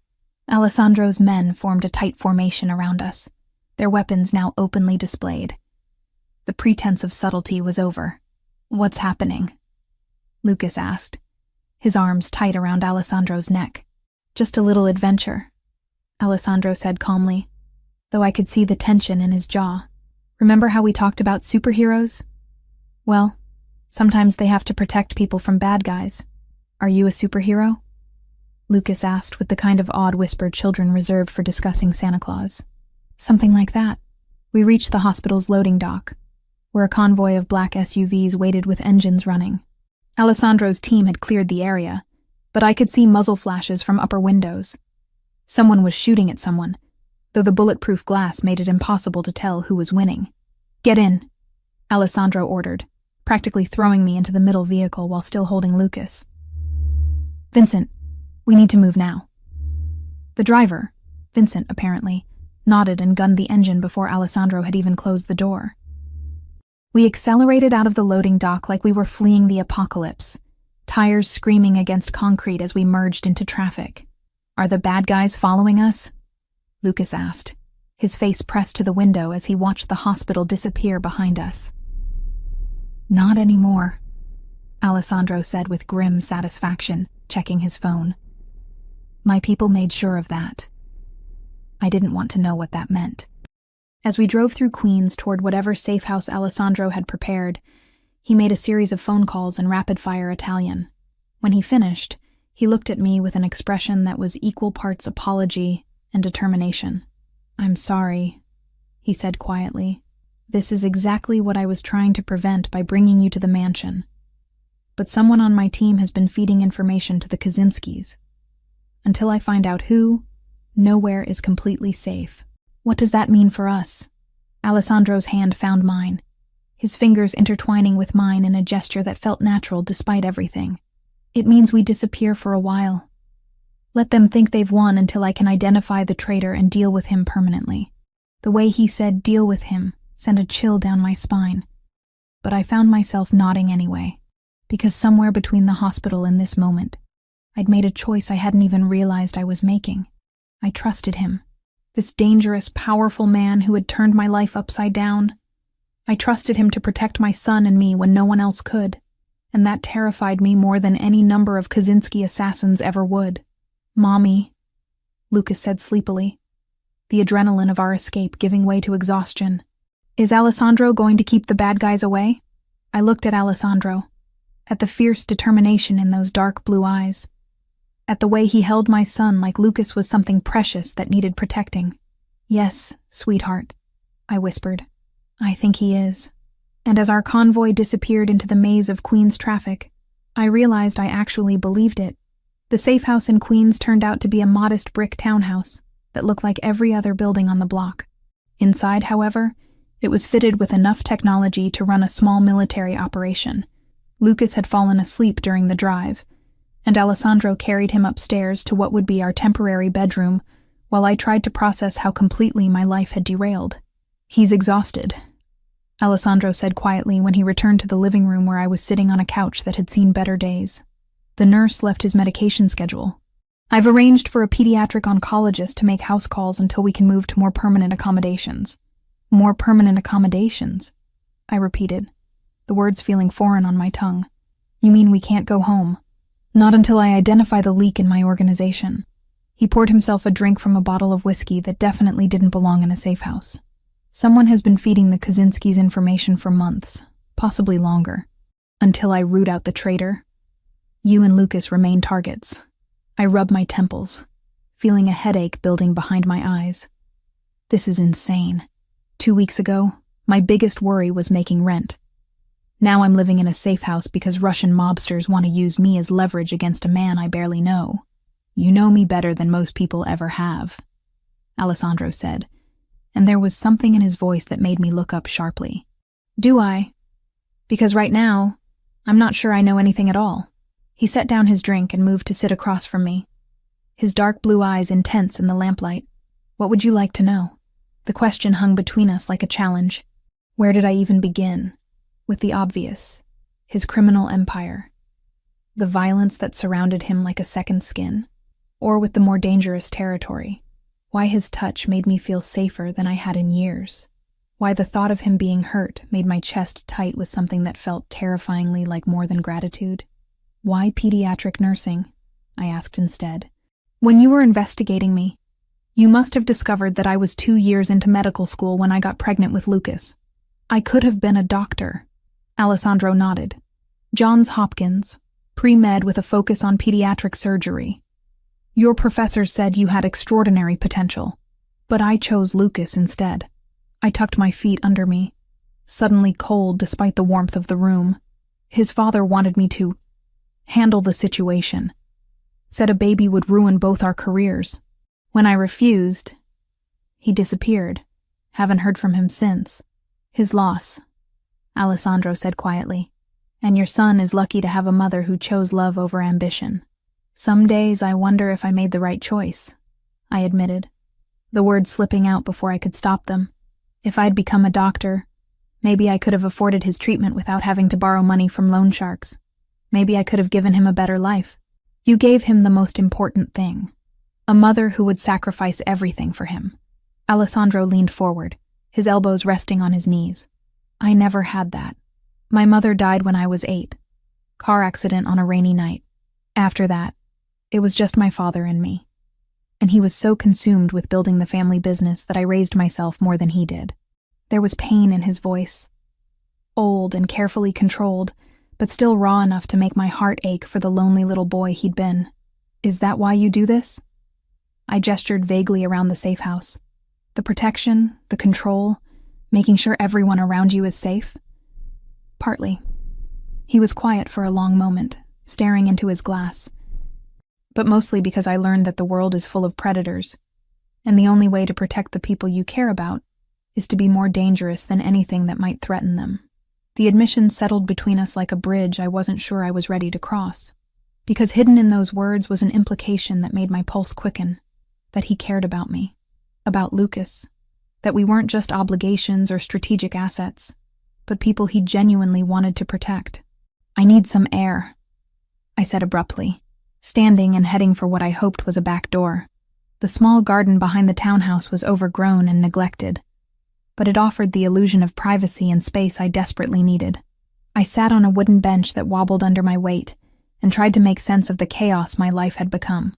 Alessandro's men formed a tight formation around us, their weapons now openly displayed. The pretense of subtlety was over. "What's happening?" Lucas asked, his arms tight around Alessandro's neck. "Just a little adventure," Alessandro said calmly, though I could see the tension in his jaw. "Remember how we talked about superheroes? Well, sometimes they have to protect people from bad guys. Are you a superhero?" Lucas asked with the kind of odd whisper children reserved for discussing Santa Claus. "Something like that." We reached the hospital's loading dock, where a convoy of black SUVs waited with engines running. Alessandro's team had cleared the area, but I could see muzzle flashes from upper windows. Someone was shooting at someone, though the bulletproof glass made it impossible to tell who was winning. "Get in," Alessandro ordered, practically throwing me into the middle vehicle while still holding Lucas. "Vincent, we need to move now." The driver, Vincent apparently, nodded and gunned the engine before Alessandro had even closed the door. We accelerated out of the loading dock like we were fleeing the apocalypse, tires screaming against concrete as we merged into traffic. "Are the bad guys following us?" Lucas asked, his face pressed to the window as he watched the hospital disappear behind us. "Not anymore," Alessandro said with grim satisfaction, checking his phone. "My people made sure of that." I didn't want to know what that meant. As we drove through Queens toward whatever safe house Alessandro had prepared, he made a series of phone calls in rapid-fire Italian. When he finished, he looked at me with an expression that was equal parts apology and determination. "I'm sorry," he said quietly. "This is exactly what I was trying to prevent by bringing you to the mansion. But someone on my team has been feeding information to the Kaczynskis. Until I find out who, nowhere is completely safe." "What does that mean for us?" Alessandro's hand found mine, his fingers intertwining with mine in a gesture that felt natural despite everything. "It means we disappear for a while. Let them think they've won until I can identify the traitor and deal with him permanently." The way he said "deal with him" sent a chill down my spine. But I found myself nodding anyway, because somewhere between the hospital and this moment, I'd made a choice I hadn't even realized I was making. I trusted him, this dangerous, powerful man who had turned my life upside down. I trusted him to protect my son and me when no one else could, and that terrified me more than any number of Kaczynski assassins ever would. "Mommy," Lucas said sleepily, the adrenaline of our escape giving way to exhaustion. "Is Alessandro going to keep the bad guys away?" I looked at Alessandro, at the fierce determination in those dark blue eyes, at the way he held my son like Lucas was something precious that needed protecting. "Yes, sweetheart," I whispered. "I think he is." And as our convoy disappeared into the maze of Queens traffic, I realized I actually believed it. The safe house in Queens turned out to be a modest brick townhouse that looked like every other building on the block. Inside, however, it was fitted with enough technology to run a small military operation. Lucas had fallen asleep during the drive, and Alessandro carried him upstairs to what would be our temporary bedroom while I tried to process how completely my life had derailed. "He's exhausted," Alessandro said quietly when he returned to the living room where I was sitting on a couch that had seen better days. The nurse left his medication schedule. "I've arranged for a pediatric oncologist to make house calls until we can move to more permanent accommodations." "More permanent accommodations?" I repeated, the words feeling foreign on my tongue. "You mean we can't go home?" "Not until I identify the leak in my organization." He poured himself a drink from a bottle of whiskey that definitely didn't belong in a safe house. "Someone has been feeding the Kaczynskis information for months, possibly longer. Until I root out the traitor, you and Lucas remain targets." I rubbed my temples, feeling a headache building behind my eyes. This is insane. 2 weeks ago, my biggest worry was making rent. Now I'm living in a safe house because Russian mobsters want to use me as leverage against a man I barely know. "You know me better than most people ever have," Alessandro said, and there was something in his voice that made me look up sharply. "Do I? Because right now, I'm not sure I know anything at all." He set down his drink and moved to sit across from me, his dark blue eyes intense in the lamplight. "What would you like to know?" The question hung between us like a challenge. Where did I even begin? with the obvious, his criminal empire, the violence that surrounded him like a second skin, or with the more dangerous territory. Why his touch made me feel safer than I had in years. Why the thought of him being hurt made my chest tight with something that felt terrifyingly like more than gratitude. Why pediatric nursing? I asked instead. When you were investigating me, you must have discovered that I was 2 years into medical school when I got pregnant with Lucas. I could have been a doctor. Alessandro nodded. Johns Hopkins, pre-med with a focus on pediatric surgery. Your professor said you had extraordinary potential, but I chose Lucas instead. I tucked my feet under me, suddenly cold despite the warmth of the room. His father wanted me to handle the situation. Said a baby would ruin both our careers. When I refused, he disappeared. Haven't heard from him since. His loss, Alessandro said quietly. And your son is lucky to have a mother who chose love over ambition. Some days I wonder if I made the right choice, I admitted, the words slipping out before I could stop them. If I'd become a doctor, maybe I could have afforded his treatment without having to borrow money from loan sharks. Maybe I could have given him a better life. You gave him the most important thing, a mother who would sacrifice everything for him. Alessandro leaned forward, his elbows resting on his knees. I never had that. My mother died when I was 8. Car accident on a rainy night. After that, it was just my father and me. And he was so consumed with building the family business that I raised myself more than he did. There was pain in his voice. Old and carefully controlled, but still raw enough to make my heart ache for the lonely little boy he'd been. Is that why you do this? I gestured vaguely around the safe house. The protection, the control, making sure everyone around you is safe? Partly. He was quiet for a long moment, staring into his glass. But mostly because I learned that the world is full of predators, and the only way to protect the people you care about is to be more dangerous than anything that might threaten them. The admission settled between us like a bridge I wasn't sure I was ready to cross, because hidden in those words was an implication that made my pulse quicken, that he cared about me, about Lucas, that we weren't just obligations or strategic assets, but people he genuinely wanted to protect. I need some air, I said abruptly, standing and heading for what I hoped was a back door. The small garden behind the townhouse was overgrown and neglected, but it offered the illusion of privacy and space I desperately needed. I sat on a wooden bench that wobbled under my weight and tried to make sense of the chaos my life had become.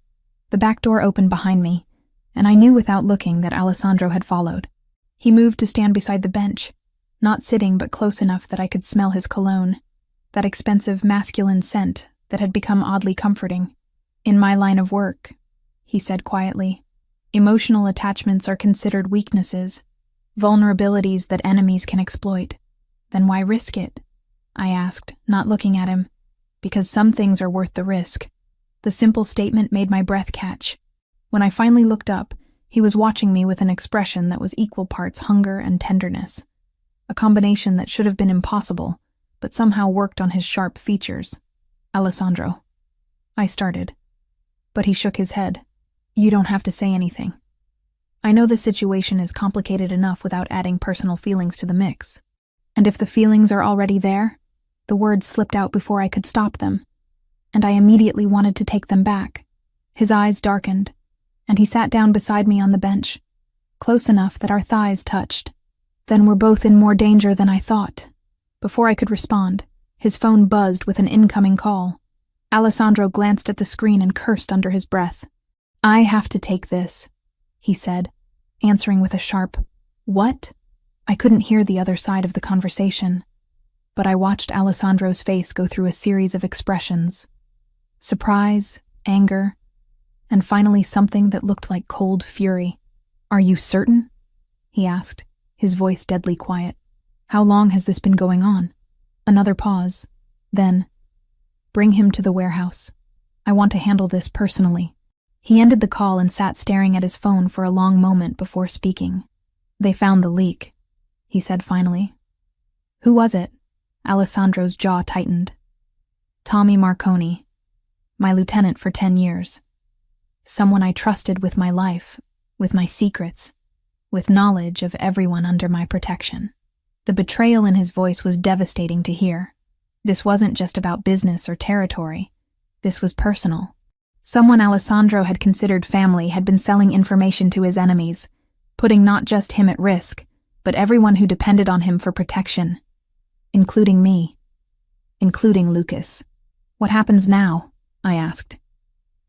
The back door opened behind me, and I knew without looking that Alessandro had followed. He moved to stand beside the bench, not sitting but close enough that I could smell his cologne, that expensive masculine scent that had become oddly comforting. In my line of work, he said quietly, emotional attachments are considered weaknesses, vulnerabilities that enemies can exploit. Then why risk it? I asked, not looking at him. Because some things are worth the risk. The simple statement made my breath catch. When I finally looked up, he was watching me with an expression that was equal parts hunger and tenderness. A combination that should have been impossible, but somehow worked on his sharp features. Alessandro. I started. But he shook his head. You don't have to say anything. I know the situation is complicated enough without adding personal feelings to the mix. And if the feelings are already there, the words slipped out before I could stop them, and I immediately wanted to take them back. His eyes darkened, and he sat down beside me on the bench, close enough that our thighs touched. Then we're both in more danger than I thought. Before I could respond, his phone buzzed with an incoming call. Alessandro glanced at the screen and cursed under his breath. I have to take this, he said, answering with a sharp, what? I couldn't hear the other side of the conversation, but I watched Alessandro's face go through a series of expressions. Surprise, anger, and finally something that looked like cold fury. Are you certain? He asked, his voice deadly quiet. How long has this been going on? Another pause. Then, bring him to the warehouse. I want to handle this personally. He ended the call and sat staring at his phone for a long moment before speaking. They found the leak, he said finally. Who was it? Alessandro's jaw tightened. Tommy Marconi, my lieutenant for 10 years. Someone I trusted with my life, with my secrets, with knowledge of everyone under my protection. The betrayal in his voice was devastating to hear. This wasn't just about business or territory. This was personal. Someone Alessandro had considered family had been selling information to his enemies, putting not just him at risk, but everyone who depended on him for protection. Including me. Including Lucas. What happens now? I asked.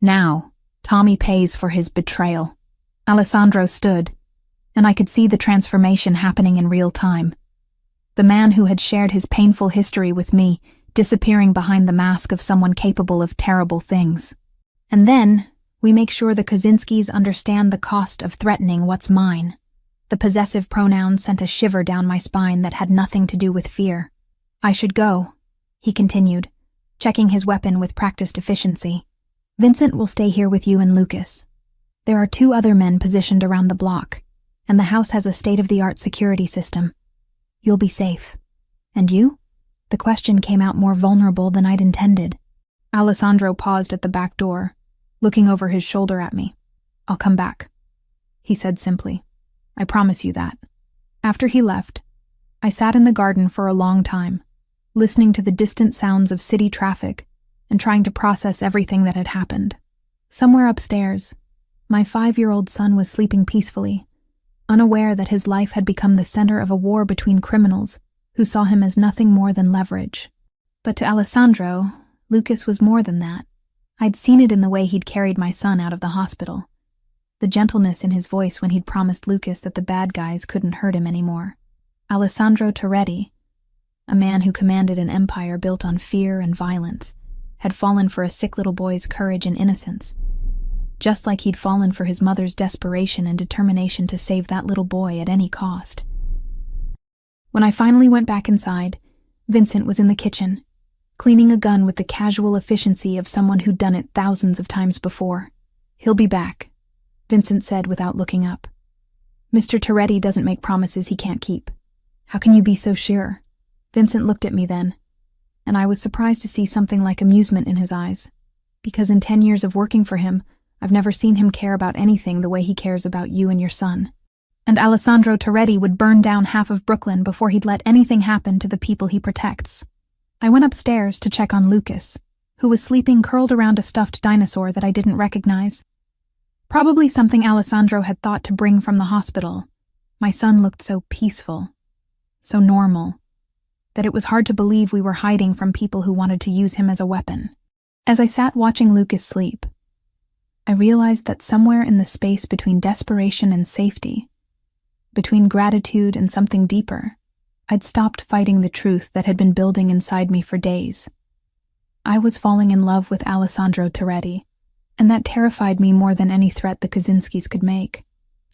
Now, Tommy pays for his betrayal. Alessandro stood, and I could see the transformation happening in real time. The man who had shared his painful history with me, disappearing behind the mask of someone capable of terrible things. And then, we make sure the Kaczynskis understand the cost of threatening what's mine. The possessive pronoun sent a shiver down my spine that had nothing to do with fear. I should go, he continued, checking his weapon with practiced efficiency. Vincent will stay here with you and Lucas. There are 2 other men positioned around the block, and the house has a state-of-the-art security system. You'll be safe. And you? The question came out more vulnerable than I'd intended. Alessandro paused at the back door, looking over his shoulder at me. I'll come back, he said simply. I promise you that. After he left, I sat in the garden for a long time, listening to the distant sounds of city traffic and trying to process everything that had happened. Somewhere upstairs, my 5-year-old son was sleeping peacefully, unaware that his life had become the center of a war between criminals who saw him as nothing more than leverage. But to Alessandro, Lucas was more than that. I'd seen it in the way he'd carried my son out of the hospital. The gentleness in his voice when he'd promised Lucas that the bad guys couldn't hurt him anymore. Alessandro Toretti, a man who commanded an empire built on fear and violence, had fallen for a sick little boy's courage and innocence, just like he'd fallen for his mother's desperation and determination to save that little boy at any cost. When I finally went back inside, Vincent was in the kitchen, cleaning a gun with the casual efficiency of someone who'd done it thousands of times before. He'll be back, Vincent said without looking up. Mr. Toretti doesn't make promises he can't keep. How can you be so sure? Vincent looked at me then, and I was surprised to see something like amusement in his eyes, because in 10 years of working for him, I've never seen him care about anything the way he cares about you and your son. And Alessandro Toretti would burn down half of Brooklyn before he'd let anything happen to the people he protects. I went upstairs to check on Lucas, who was sleeping curled around a stuffed dinosaur that I didn't recognize. Probably something Alessandro had thought to bring from the hospital. My son looked so peaceful, so normal, that it was hard to believe we were hiding from people who wanted to use him as a weapon. As I sat watching Lucas sleep, I realized that somewhere in the space between desperation and safety, between gratitude and something deeper, I'd stopped fighting the truth that had been building inside me for days. I was falling in love with Alessandro Toretti, and that terrified me more than any threat the Kaczynskis could make.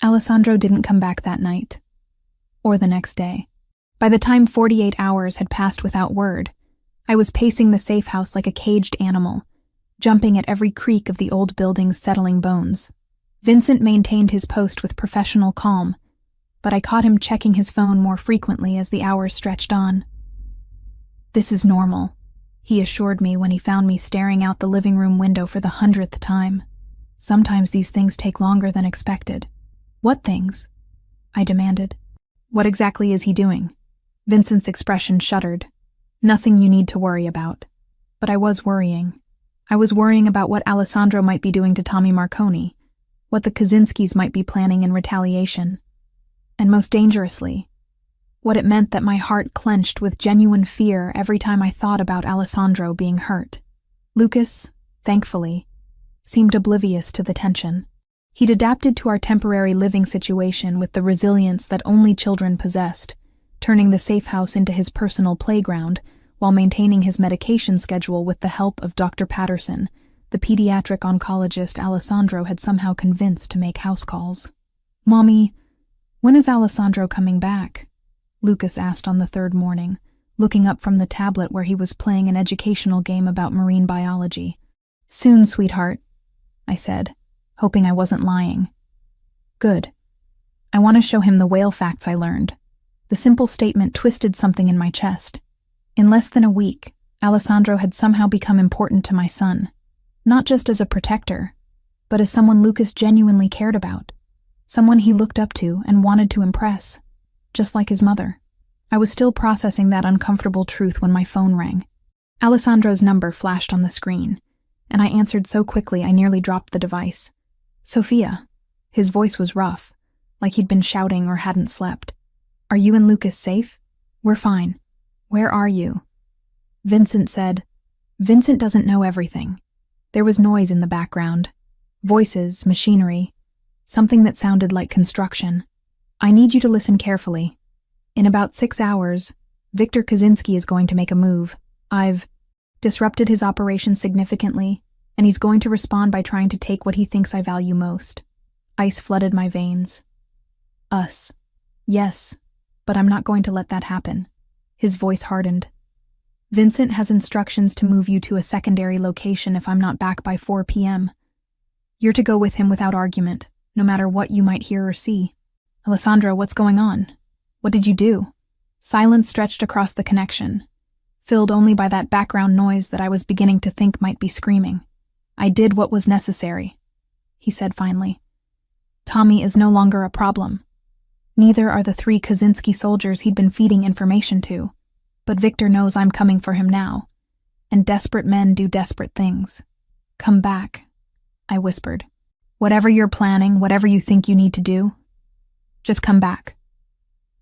Alessandro didn't come back that night, or the next day. By the time 48 hours had passed without word, I was pacing the safe house like a caged animal, jumping at every creak of the old building's settling bones. Vincent maintained his post with professional calm, but I caught him checking his phone more frequently as the hours stretched on. "This is normal," he assured me when he found me staring out the living room window for the 100th time. "Sometimes these things take longer than expected." "What things?" I demanded. "What exactly is he doing?" Vincent's expression shuddered. "Nothing you need to worry about." But I was worrying. I was worrying about what Alessandro might be doing to Tommy Marconi, what the Kaczynskis might be planning in retaliation, and most dangerously, what it meant that my heart clenched with genuine fear every time I thought about Alessandro being hurt. Lucas, thankfully, seemed oblivious to the tension. He'd adapted to our temporary living situation with the resilience that only children possessed, turning the safe house into his personal playground while maintaining his medication schedule with the help of Dr. Patterson, the pediatric oncologist Alessandro had somehow convinced to make house calls. "Mommy, when is Alessandro coming back?" Lucas asked on the 3rd morning, looking up from the tablet where he was playing an educational game about marine biology. "Soon, sweetheart," I said, hoping I wasn't lying. "Good. I want to show him the whale facts I learned." The simple statement twisted something in my chest. In less than a week, Alessandro had somehow become important to my son, not just as a protector, but as someone Lucas genuinely cared about, someone he looked up to and wanted to impress, just like his mother. I was still processing that uncomfortable truth when my phone rang. Alessandro's number flashed on the screen, and I answered so quickly I nearly dropped the device. Sophia. His voice was rough, like he'd been shouting or hadn't slept. Are you and Lucas safe? We're fine. Where are you? Vincent said. Vincent doesn't know everything. There was noise in the background. Voices, machinery, something that sounded like construction. I need you to listen carefully. In about 6 hours, Viktor Kaczynski is going to make a move. I've disrupted his operation significantly, and he's going to respond by trying to take what he thinks I value most. Ice flooded my veins. Us. Yes, but I'm not going to let that happen. His voice hardened. Vincent has instructions to move you to a secondary location if I'm not back by 4 p.m. You're to go with him without argument, no matter what you might hear or see. Alessandro, what's going on? What did you do? Silence stretched across the connection, filled only by that background noise that I was beginning to think might be screaming. I did what was necessary, he said finally. Tommy is no longer a problem. Neither are the 3 Kaczynski soldiers he'd been feeding information to, but Viktor knows I'm coming for him now, and desperate men do desperate things. Come back, I whispered. Whatever you're planning, whatever you think you need to do, just come back.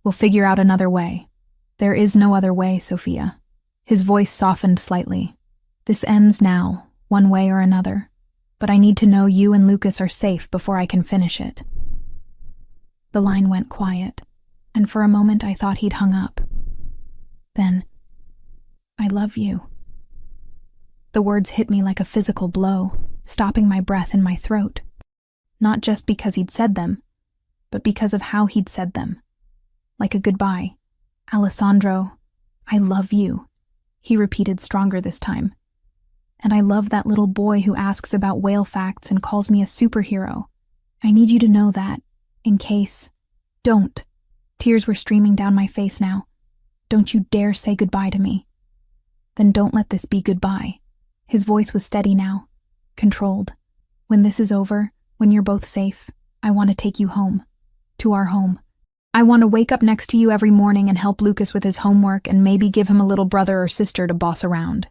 We'll figure out another way. There is no other way, Sophia. His voice softened slightly. This ends now, one way or another, but I need to know you and Lucas are safe before I can finish it. The line went quiet, and for a moment I thought he'd hung up. Then, I love you. The words hit me like a physical blow, stopping my breath in my throat. Not just because he'd said them, but because of how he'd said them. Like a goodbye. Alessandro, I love you, he repeated stronger this time. And I love that little boy who asks about whale facts and calls me a superhero. I need you to know that, in case. Don't. Tears were streaming down my face now. Don't you dare say goodbye to me. Then don't let this be goodbye. His voice was steady now, controlled. When this is over, when you're both safe, I want to take you home. To our home. I want to wake up next to you every morning and help Lucas with his homework and maybe give him a little brother or sister to boss around.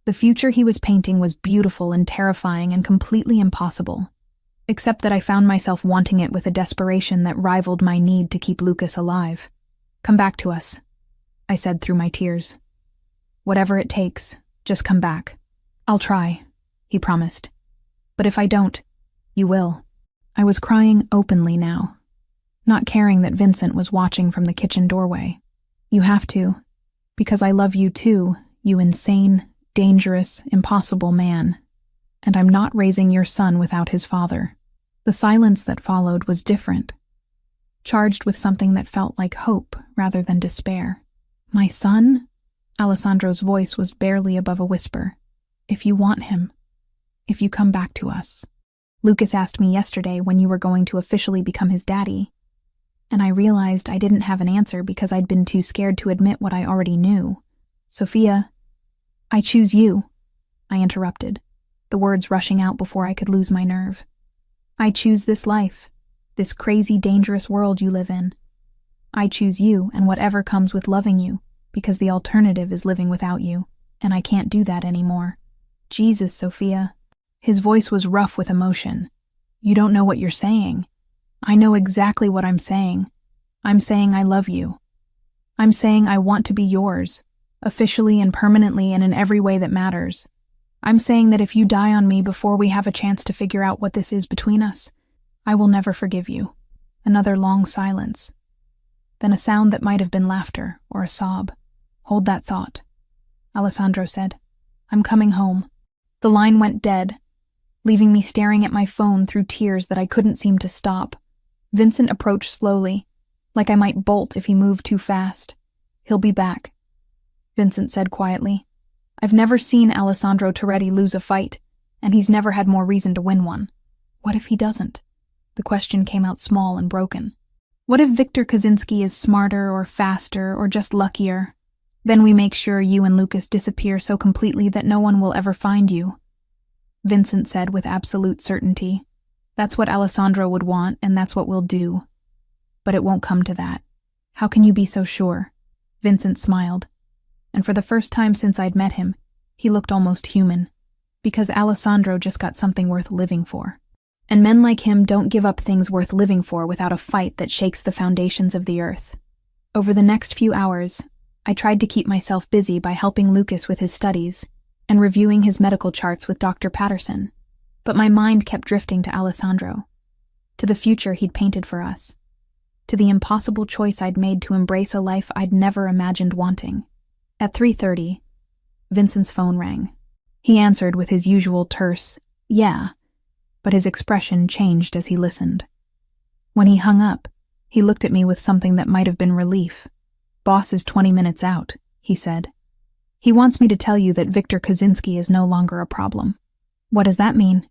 The future he was painting was beautiful and terrifying and completely impossible, except that I found myself wanting it with a desperation that rivaled my need to keep Lucas alive. Come back to us, I said through my tears. Whatever it takes, just come back. I'll try, he promised. But if I don't, you will. I was crying openly now, not caring that Vincent was watching from the kitchen doorway. You have to, because I love you too, you insane, dangerous, impossible man. And I'm not raising your son without his father. The silence that followed was different, charged with something that felt like hope rather than despair. My son? Alessandro's voice was barely above a whisper. If you want him, if you come back to us. Lucas asked me yesterday when you were going to officially become his daddy, and I realized I didn't have an answer because I'd been too scared to admit what I already knew. Sophia, I choose you, I interrupted, the words rushing out before I could lose my nerve. I choose this life, this crazy, dangerous world you live in. I choose you and whatever comes with loving you, because the alternative is living without you, and I can't do that anymore. Jesus, Sophia. His voice was rough with emotion. You don't know what you're saying. I know exactly what I'm saying. I'm saying I love you. I'm saying I want to be yours, officially and permanently and in every way that matters. I'm saying that if you die on me before we have a chance to figure out what this is between us, I will never forgive you. Another long silence. Then a sound that might have been laughter or a sob. Hold that thought. Alessandro said, I'm coming home. The line went dead, leaving me staring at my phone through tears that I couldn't seem to stop. Vincent approached slowly, like I might bolt if he moved too fast. He'll be back, Vincent said quietly. I've never seen Alessandro Toretti lose a fight, and he's never had more reason to win one. What if he doesn't? The question came out small and broken. What if Viktor Kaczynski is smarter or faster or just luckier? Then we make sure you and Lucas disappear so completely that no one will ever find you, Vincent said with absolute certainty. That's what Alessandro would want, and that's what we'll do. But it won't come to that. How can you be so sure? Vincent smiled, and for the first time since I'd met him, he looked almost human, because Alessandro just got something worth living for. And men like him don't give up things worth living for without a fight that shakes the foundations of the earth. Over the next few hours, I tried to keep myself busy by helping Lucas with his studies and reviewing his medical charts with Dr. Patterson, but my mind kept drifting to Alessandro, to the future he'd painted for us, to the impossible choice I'd made to embrace a life I'd never imagined wanting. At 3:30, Vincent's phone rang. He answered with his usual terse, "Yeah," but his expression changed as he listened. When he hung up, he looked at me with something that might have been relief. "Boss is 20 minutes out," he said. "He wants me to tell you that Victor Kaczynski is no longer a problem." "What does that mean?"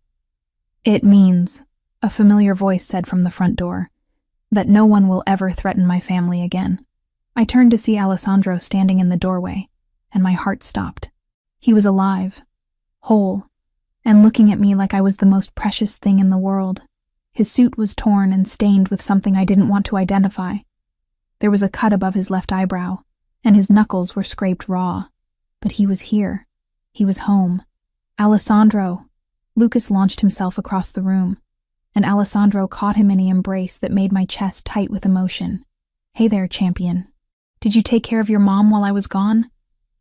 "It means," a familiar voice said from the front door, "that no one will ever threaten my family again." I turned to see Alessandro standing in the doorway, and my heart stopped. He was alive, whole, and looking at me like I was the most precious thing in the world. His suit was torn and stained with something I didn't want to identify. There was a cut above his left eyebrow, and his knuckles were scraped raw. But he was here. He was home. "Alessandro!" Lucas launched himself across the room, and Alessandro caught him in an embrace that made my chest tight with emotion. "Hey there, champion. Did you take care of your mom while I was gone?"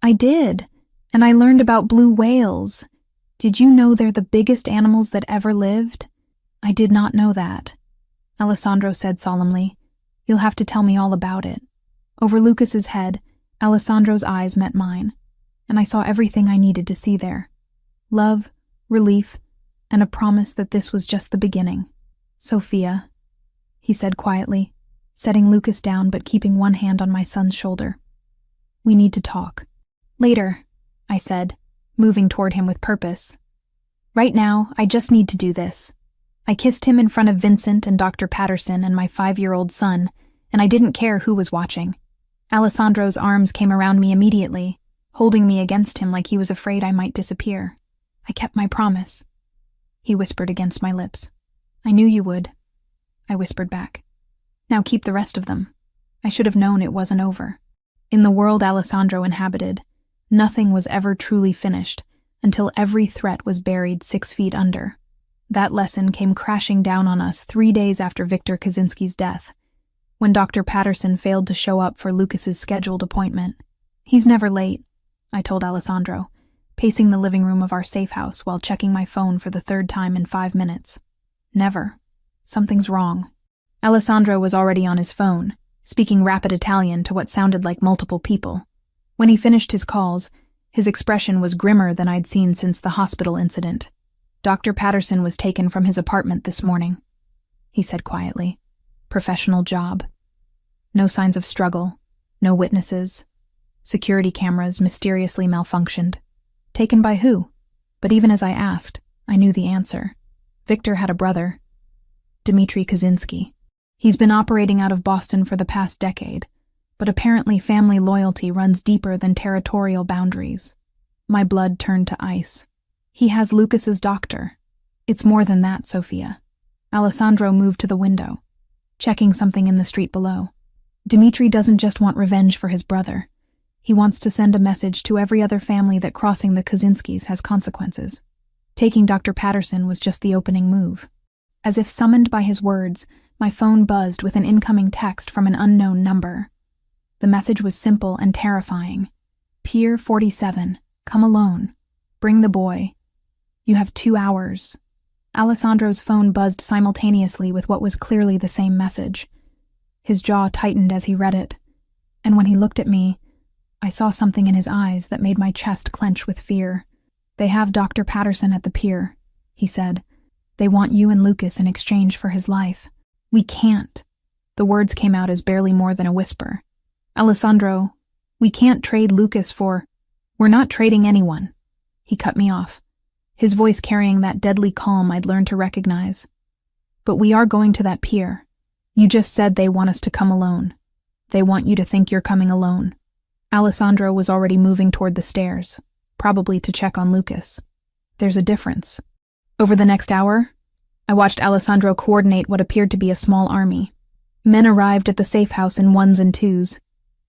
"I did, and I learned about blue whales. Did you know they're the biggest animals that ever lived?" "I did not know that," Alessandro said solemnly. "You'll have to tell me all about it." Over Lucas's head, Alessandro's eyes met mine, and I saw everything I needed to see there. Love, relief, and a promise that this was just the beginning. "Sophia," he said quietly, setting Lucas down but keeping one hand on my son's shoulder. "We need to talk." "Later," I said, moving toward him with purpose. "Right now, I just need to do this." I kissed him in front of Vincent and Dr. Patterson and my 5-year-old son, and I didn't care who was watching. Alessandro's arms came around me immediately, holding me against him like he was afraid I might disappear. "I kept my promise," he whispered against my lips. "I knew you would," I whispered back. "Now keep the rest of them." I should have known it wasn't over. In the world Alessandro inhabited, nothing was ever truly finished until every threat was buried 6 feet under. That lesson came crashing down on us 3 days after Victor Kaczynski's death, when Dr. Patterson failed to show up for Lucas's scheduled appointment. "He's never late," I told Alessandro, pacing the living room of our safe house while checking my phone for the 3rd time in 5 minutes. "Never. Something's wrong." Alessandro was already on his phone, speaking rapid Italian to what sounded like multiple people. When he finished his calls, his expression was grimmer than I'd seen since the hospital incident. "Dr. Patterson was taken from his apartment this morning," he said quietly. "Professional job. No signs of struggle, no witnesses. Security cameras mysteriously malfunctioned. Taken by who?" But even as I asked, I knew the answer. Victor had a brother, Dmitry Kaczynski. He's been operating out of Boston for the past decade, but apparently family loyalty runs deeper than territorial boundaries. My blood turned to ice. "He has Lucas's doctor." "It's more than that, Sophia." Alessandro moved to the window, checking something in the street below. "Dmitry doesn't just want revenge for his brother. He wants to send a message to every other family that crossing the Kaczynskis has consequences. Taking Dr. Patterson was just the opening move." As if summoned by his words, my phone buzzed with an incoming text from an unknown number. The message was simple and terrifying. "Pier 47, come alone. Bring the boy. You have 2 hours." Alessandro's phone buzzed simultaneously with what was clearly the same message. His jaw tightened as he read it, and when he looked at me, I saw something in his eyes that made my chest clench with fear. "They have Dr. Patterson at the pier," he said. "They want you and Lucas in exchange for his life." "We can't." The words came out as barely more than a whisper. "Alessandro, we can't trade Lucas for—" "We're not trading anyone." He cut me off, his voice carrying that deadly calm I'd learned to recognize. "But we are going to that pier. You just said they want us to come alone. They want you to think you're coming alone." Alessandro was already moving toward the stairs, probably to check on Lucas. "There's a difference." Over the next hour, I watched Alessandro coordinate what appeared to be a small army. Men arrived at the safe house in 1s and 2s,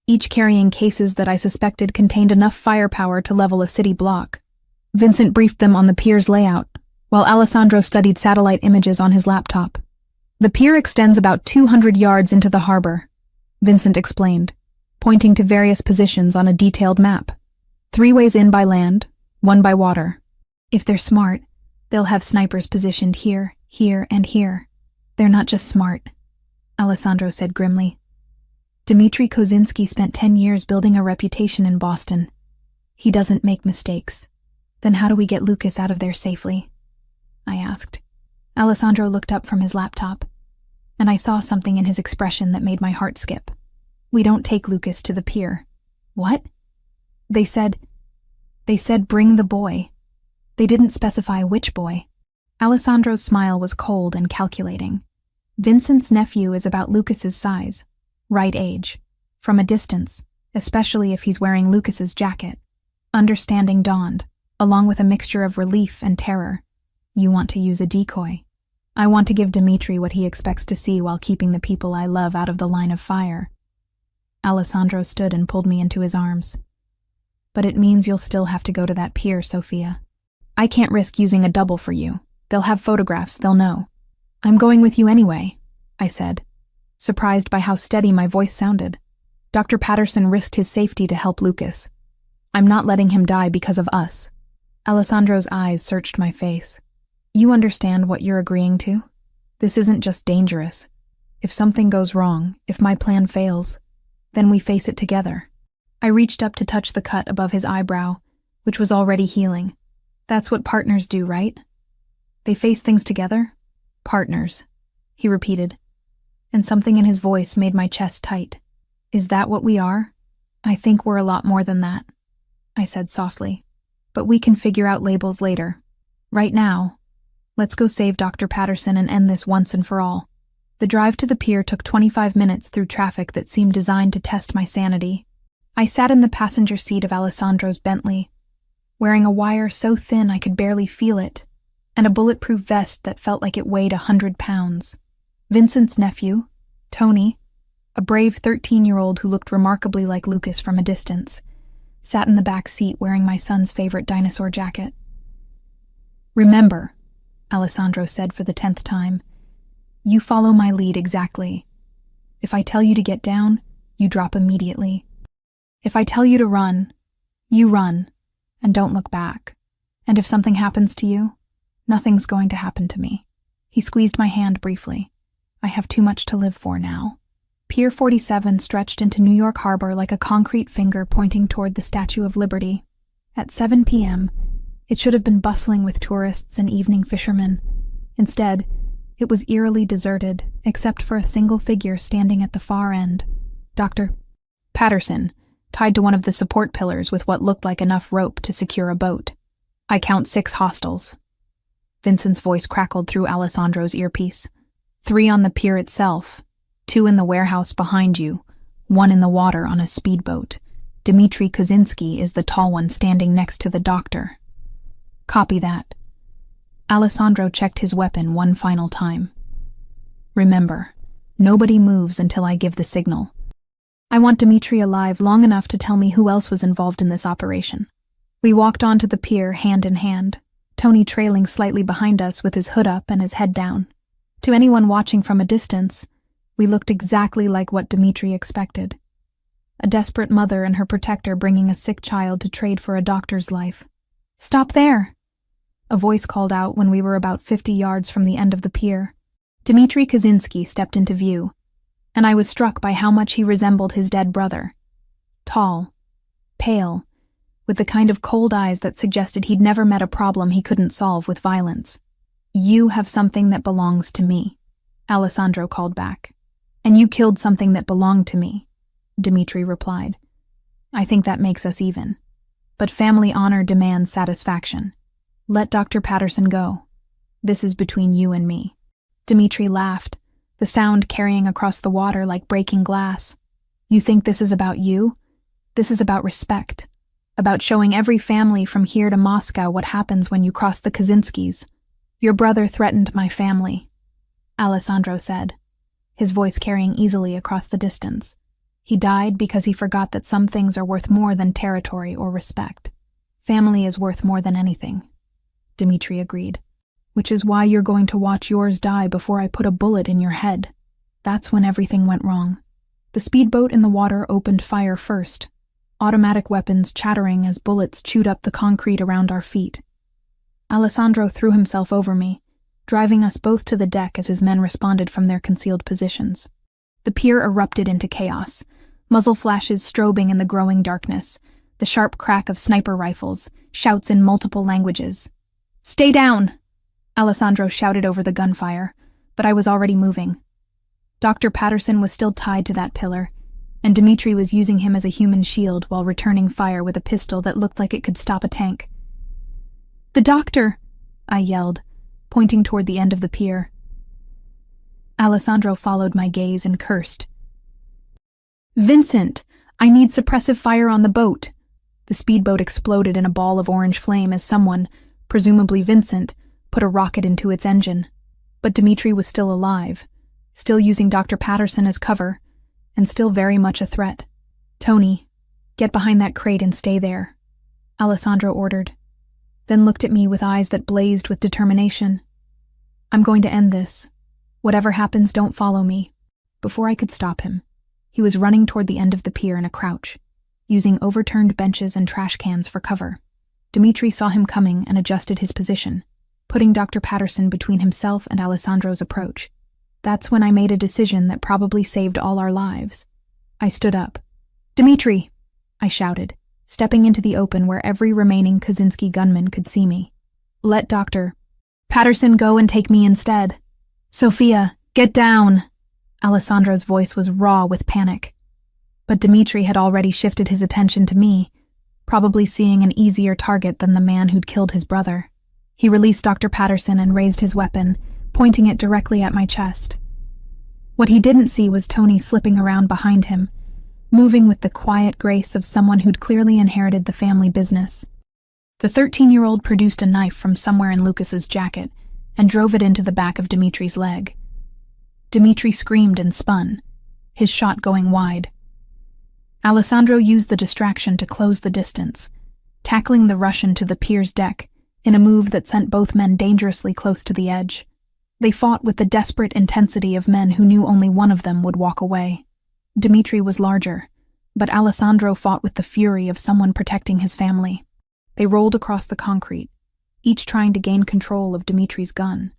each carrying cases that I suspected contained enough firepower to level a city block. Vincent briefed them on the pier's layout, while Alessandro studied satellite images on his laptop. The pier extends about 200 yards into the harbor, Vincent explained, pointing to various positions on a detailed map. 3 ways in by land, 1 by water. If they're smart, they'll have snipers positioned here, here, and here. They're not just smart, Alessandro said grimly. Dmitry Kozinski spent 10 years building a reputation in Boston. He doesn't make mistakes. Then how do we get Lucas out of there safely? I asked. Alessandro looked up from his laptop, and I saw something in his expression that made my heart skip. We don't take Lucas to the pier. What? They said bring the boy. They didn't specify which boy. Alessandro's smile was cold and calculating. Vincent's nephew is about Lucas's size, right age, from a distance, especially if he's wearing Lucas's jacket. Understanding dawned, along with a mixture of relief and terror. You want to use a decoy. I want to give Dmitry what he expects to see while keeping the people I love out of the line of fire. Alessandro stood and pulled me into his arms. But it means you'll still have to go to that pier, Sophia. I can't risk using a double for you. They'll have photographs, they'll know. I'm going with you anyway, I said, surprised by how steady my voice sounded. Dr. Patterson risked his safety to help Lucas. I'm not letting him die because of us. Alessandro's eyes searched my face. You understand what you're agreeing to? This isn't just dangerous. If something goes wrong, if my plan fails, then we face it together. I reached up to touch the cut above his eyebrow, which was already healing. That's what partners do, right? They face things together? Partners, he repeated, and something in his voice made my chest tight. Is that what we are? I think we're a lot more than that, I said softly. But we can figure out labels later. Right now, let's go save Dr. Patterson and end this once and for all. The drive to the pier took 25 minutes through traffic that seemed designed to test my sanity. I sat in the passenger seat of Alessandro's Bentley, wearing a wire so thin I could barely feel it, and a bulletproof vest that felt like it weighed 100 pounds. Vincent's nephew, Tony, a brave 13-year-old who looked remarkably like Lucas from a distance, sat in the back seat wearing my son's favorite dinosaur jacket. Remember, Alessandro said for the 10th time, you follow my lead exactly. If I tell you to get down, you drop immediately. If I tell you to run, you run, and don't look back. And if something happens to you, nothing's going to happen to me. He squeezed my hand briefly. I have too much to live for now. Pier 47 stretched into New York Harbor like a concrete finger pointing toward the Statue of Liberty. At 7 p.m., it should have been bustling with tourists and evening fishermen. Instead, it was eerily deserted, except for a single figure standing at the far end. Dr. Patterson, tied to one of the support pillars with what looked like enough rope to secure a boat. I count 6 hostiles. Vincent's voice crackled through Alessandro's earpiece. 3 on the pier itself, 2 in the warehouse behind you, 1 in the water on a speedboat. Dmitry Kozinski is the tall one standing next to the doctor. Copy that. Alessandro checked his weapon one final time. Remember, nobody moves until I give the signal. I want Dmitry alive long enough to tell me who else was involved in this operation. We walked onto the pier hand in hand, Tony trailing slightly behind us with his hood up and his head down. To anyone watching from a distance, we looked exactly like what Dmitry expected. A desperate mother and her protector bringing a sick child to trade for a doctor's life. Stop there! A voice called out when we were about 50 yards from the end of the pier. Dmitry Kozinski stepped into view, and I was struck by how much he resembled his dead brother. Tall, pale, with the kind of cold eyes that suggested he'd never met a problem he couldn't solve with violence. You have something that belongs to me, Alessandro called back. And you killed something that belonged to me, Dmitry replied. I think that makes us even. But family honor demands satisfaction. Let Dr. Patterson go. This is between you and me. Dmitry laughed, the sound carrying across the water like breaking glass. You think this is about you? This is about respect. About showing every family from here to Moscow what happens when you cross the Kozinskis. Your brother threatened my family, Alessandro said, his voice carrying easily across the distance. He died because he forgot that some things are worth more than territory or respect. Family is worth more than anything. Dmitri agreed. Which is why you're going to watch yours die before I put a bullet in your head. That's when everything went wrong. The speedboat in the water opened fire first, automatic weapons chattering as bullets chewed up the concrete around our feet. Alessandro threw himself over me, driving us both to the deck as his men responded from their concealed positions. The pier erupted into chaos, muzzle flashes strobing in the growing darkness, the sharp crack of sniper rifles, shouts in multiple languages. "Stay down!" Alessandro shouted over the gunfire, but I was already moving. Dr. Patterson was still tied to that pillar, and Dmitri was using him as a human shield while returning fire with a pistol that looked like it could stop a tank. "The doctor!" I yelled, pointing toward the end of the pier. Alessandro followed my gaze and cursed. "Vincent! I need suppressive fire on the boat!" The speedboat exploded in a ball of orange flame as someone, presumably Vincent, put a rocket into its engine. But Dmitri was still alive, still using Dr. Patterson as cover, and still very much a threat. "Tony, get behind that crate and stay there," Alessandro ordered, then looked at me with eyes that blazed with determination. "I'm going to end this. Whatever happens, don't follow me." Before I could stop him, he was running toward the end of the pier in a crouch, using overturned benches and trash cans for cover. Dmitri saw him coming and adjusted his position, putting Dr. Patterson between himself and Alessandro's approach. That's when I made a decision that probably saved all our lives. I stood up. "Dmitri!" I shouted, stepping into the open where every remaining Kaczynski gunman could see me. "Let Dr. Patterson go and take me instead." "Sophia, get down!" Alessandro's voice was raw with panic. But Dmitri had already shifted his attention to me, probably seeing an easier target than the man who'd killed his brother. He released Dr. Patterson and raised his weapon, pointing it directly at my chest. What he didn't see was Tony slipping around behind him, moving with the quiet grace of someone who'd clearly inherited the family business. The 13-year-old produced a knife from somewhere in Lucas's jacket and drove it into the back of Dmitri's leg. Dmitri screamed and spun, his shot going wide. Alessandro used the distraction to close the distance, tackling the Russian to the pier's deck in a move that sent both men dangerously close to the edge. They fought with the desperate intensity of men who knew only one of them would walk away. Dmitri was larger, but Alessandro fought with the fury of someone protecting his family. They rolled across the concrete, each trying to gain control of Dmitri's gun.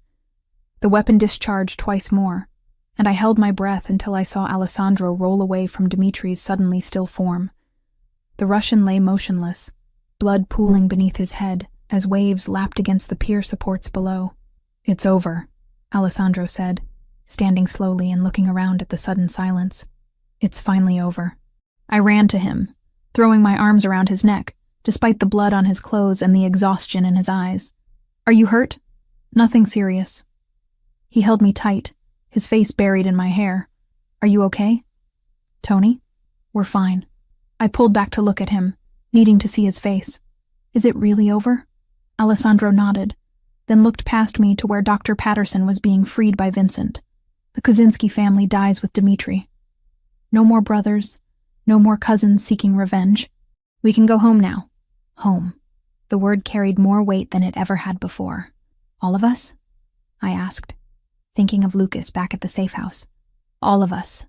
The weapon discharged twice more, and I held my breath until I saw Alessandro roll away from Dmitri's suddenly still form. The Russian lay motionless, blood pooling beneath his head as waves lapped against the pier supports below. "It's over," Alessandro said, standing slowly and looking around at the sudden silence. "It's finally over." I ran to him, throwing my arms around his neck, despite the blood on his clothes and the exhaustion in his eyes. "Are you hurt?" "Nothing serious." He held me tight, his face buried in my hair. "Are you okay?" "Tony?" "We're fine." I pulled back to look at him, needing to see his face. "Is it really over?" Alessandro nodded, then looked past me to where Dr. Patterson was being freed by Vincent. "The Kaczynski family dies with Dmitri. No more brothers, no more cousins seeking revenge. We can go home now." Home. The word carried more weight than it ever had before. "All of us?" I asked, thinking of Lucas back at the safe house. "All of us,"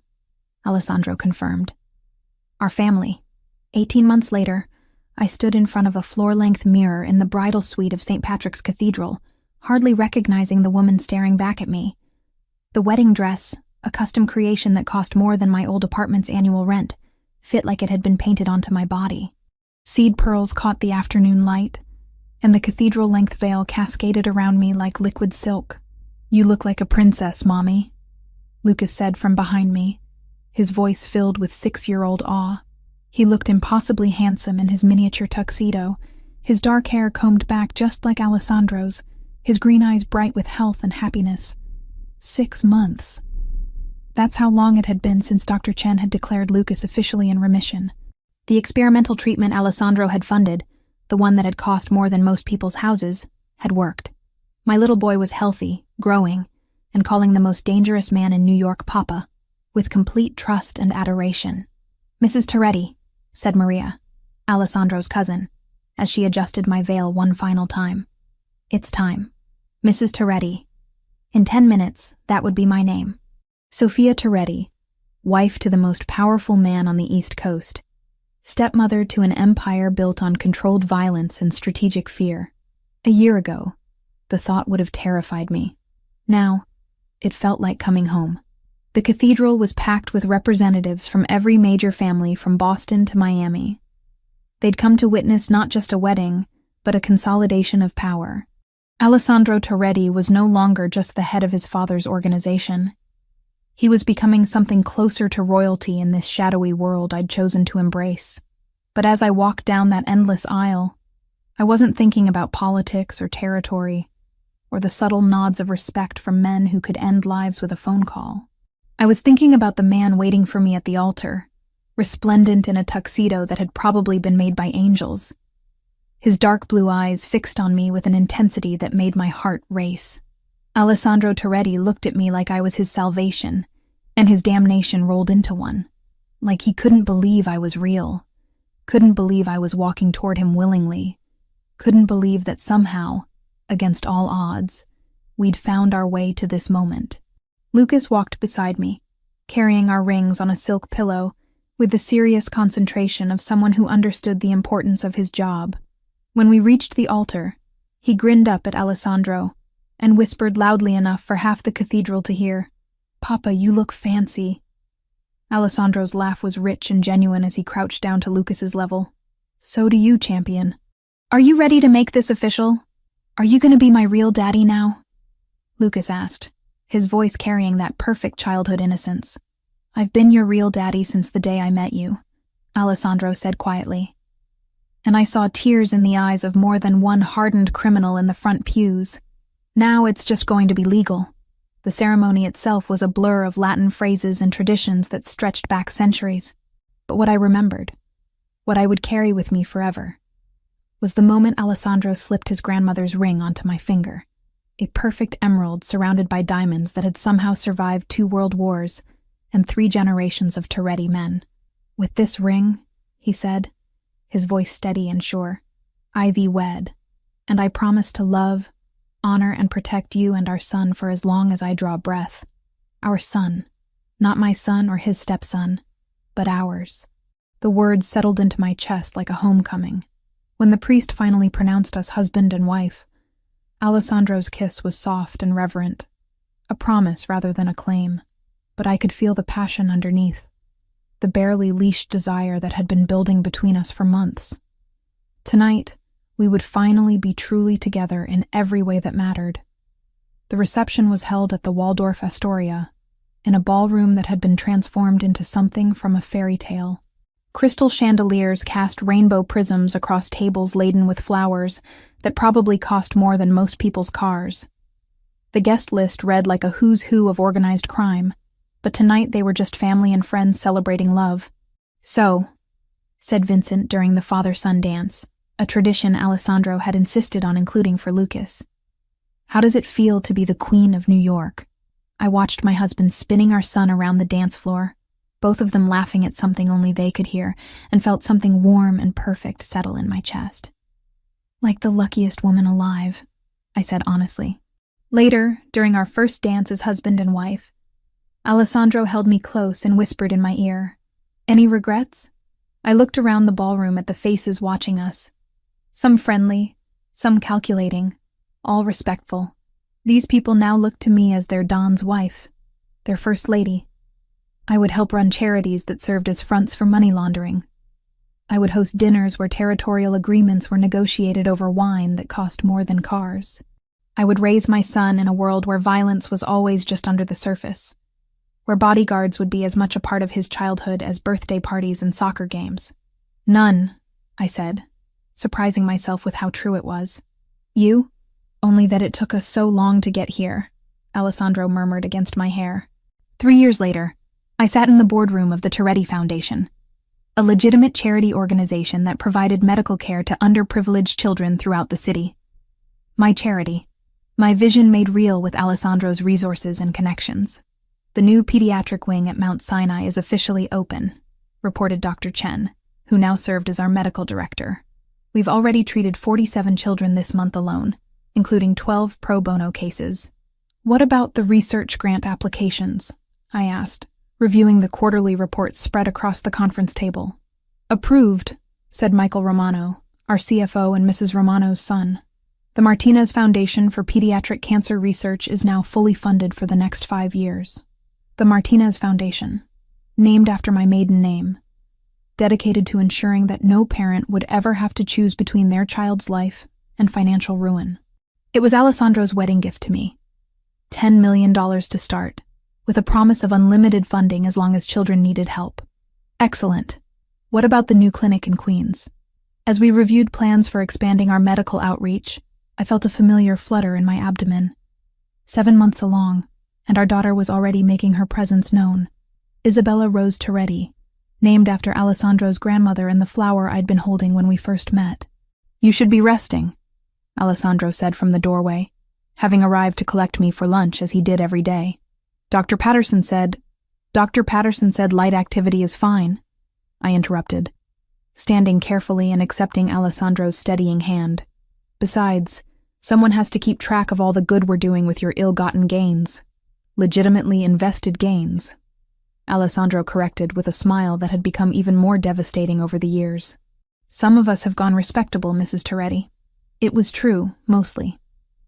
Alessandro confirmed. Our family. 18 months later, I stood in front of a floor-length mirror in the bridal suite of St. Patrick's Cathedral, hardly recognizing the woman staring back at me. The wedding dress, a custom creation that cost more than my old apartment's annual rent, fit like it had been painted onto my body. Seed pearls caught the afternoon light, and the cathedral-length veil cascaded around me like liquid silk. "You look like a princess, Mommy," Lucas said from behind me, his voice filled with 6-year-old awe. He looked impossibly handsome in his miniature tuxedo, his dark hair combed back just like Alessandro's, his green eyes bright with health and happiness. 6 months. That's how long it had been since Dr. Chen had declared Lucas officially in remission. The experimental treatment Alessandro had funded, the one that had cost more than most people's houses, had worked. My little boy was healthy, growing, and calling the most dangerous man in New York Papa, with complete trust and adoration. Mrs. Toretti, said Maria, Alessandro's cousin, as she adjusted my veil one final time. It's time. Mrs. Toretti. In 10 minutes, that would be my name. Sophia Toretti, wife to the most powerful man on the East Coast, stepmother to an empire built on controlled violence and strategic fear. A year ago, the thought would have terrified me. Now, it felt like coming home. The cathedral was packed with representatives from every major family from Boston to Miami. They'd come to witness not just a wedding, but a consolidation of power. Alessandro Toretti was no longer just the head of his father's organization. He was becoming something closer to royalty in this shadowy world I'd chosen to embrace. But as I walked down that endless aisle, I wasn't thinking about politics or territory, or the subtle nods of respect from men who could end lives with a phone call. I was thinking about the man waiting for me at the altar, resplendent in a tuxedo that had probably been made by angels. His dark blue eyes fixed on me with an intensity that made my heart race. Alessandro Toretti looked at me like I was his salvation, and his damnation rolled into one. Like he couldn't believe I was real, couldn't believe I was walking toward him willingly, couldn't believe that somehow, against all odds, we'd found our way to this moment. Lucas walked beside me, carrying our rings on a silk pillow, with the serious concentration of someone who understood the importance of his job. When we reached the altar, he grinned up at Alessandro and whispered loudly enough for half the cathedral to hear, "Papa, you look fancy." Alessandro's laugh was rich and genuine as he crouched down to Lucas's level. "So do you, champion. Are you ready to make this official? Are you going to be my real daddy now?" Lucas asked, his voice carrying that perfect childhood innocence. "I've been your real daddy since the day I met you," Alessandro said quietly. And I saw tears in the eyes of more than one hardened criminal in the front pews. Now it's just going to be legal. The ceremony itself was a blur of Latin phrases and traditions that stretched back centuries. But what I remembered, what I would carry with me forever, was the moment Alessandro slipped his grandmother's ring onto my finger. A perfect emerald surrounded by diamonds that had somehow survived 2 world wars and 3 generations of Toretti men. "With this ring," he said, his voice steady and sure, "I thee wed, and I promise to love, honor, and protect you and our son for as long as I draw breath. Our son, not my son or his stepson, but ours." The words settled into my chest like a homecoming. When the priest finally pronounced us husband and wife, Alessandro's kiss was soft and reverent, a promise rather than a claim, but I could feel the passion underneath, the barely leashed desire that had been building between us for months. Tonight, we would finally be truly together in every way that mattered. The reception was held at the Waldorf Astoria, in a ballroom that had been transformed into something from a fairy tale. Crystal chandeliers cast rainbow prisms across tables laden with flowers that probably cost more than most people's cars. The guest list read like a who's who of organized crime, but tonight they were just family and friends celebrating love. "So," said Vincent during the father-son dance, a tradition Alessandro had insisted on including for Lucas. "How does it feel to be the Queen of New York?" I watched my husband spinning our son around the dance floor, both of them laughing at something only they could hear, and felt something warm and perfect settle in my chest. "Like the luckiest woman alive," I said honestly. Later, during our first dance as husband and wife, Alessandro held me close and whispered in my ear, "Any regrets?" I looked around the ballroom at the faces watching us. Some friendly, some calculating, all respectful. These people now looked to me as their Don's wife, their first lady. I would help run charities that served as fronts for money laundering. I would host dinners where territorial agreements were negotiated over wine that cost more than cars. I would raise my son in a world where violence was always just under the surface, where bodyguards would be as much a part of his childhood as birthday parties and soccer games. "None," I said, surprising myself with how true it was. "You? Only that it took us so long to get here," Alessandro murmured against my hair. 3 years later, I sat in the boardroom of the Toretti Foundation, a legitimate charity organization that provided medical care to underprivileged children throughout the city. My charity, my vision made real with Alessandro's resources and connections. The new pediatric wing at Mount Sinai is officially open, reported Dr. Chen, who now served as our medical director. We've already treated 47 children this month alone, including 12 pro bono cases. What about the research grant applications? I asked, reviewing the quarterly reports spread across the conference table. Approved, said Michael Romano, our CFO and Mrs. Romano's son. The Martinez Foundation for Pediatric Cancer Research is now fully funded for the next 5 years. The Martinez Foundation, named after my maiden name, dedicated to ensuring that no parent would ever have to choose between their child's life and financial ruin. It was Alessandro's wedding gift to me. $10 million to start, with a promise of unlimited funding as long as children needed help. Excellent. What about the new clinic in Queens? As we reviewed plans for expanding our medical outreach, I felt a familiar flutter in my abdomen. 7 months along, and our daughter was already making her presence known. Isabella Rose Toretti, named after Alessandro's grandmother and the flower I'd been holding when we first met. You should be resting, Alessandro said from the doorway, having arrived to collect me for lunch as he did every day. Dr. Patterson said light activity is fine, I interrupted, standing carefully and accepting Alessandro's steadying hand. Besides, someone has to keep track of all the good we're doing with your ill-gotten gains. Legitimately invested gains, Alessandro corrected with a smile that had become even more devastating over the years. Some of us have gone respectable, Mrs. Toretti. It was true, mostly.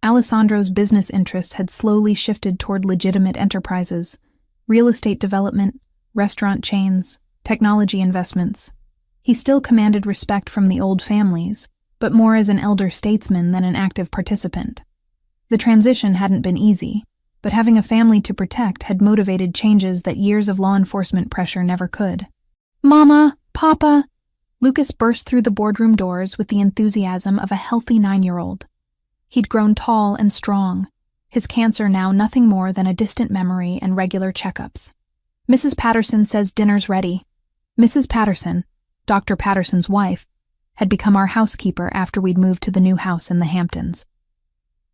Alessandro's business interests had slowly shifted toward legitimate enterprises, real estate development, restaurant chains, technology investments. He still commanded respect from the old families, but more as an elder statesman than an active participant. The transition hadn't been easy, but having a family to protect had motivated changes that years of law enforcement pressure never could. Mama, Papa! Lucas burst through the boardroom doors with the enthusiasm of a healthy 9-year-old. He'd grown tall and strong, his cancer now nothing more than a distant memory and regular checkups. Mrs. Patterson says dinner's ready. Mrs. Patterson, Dr. Patterson's wife, had become our housekeeper after we'd moved to the new house in the Hamptons.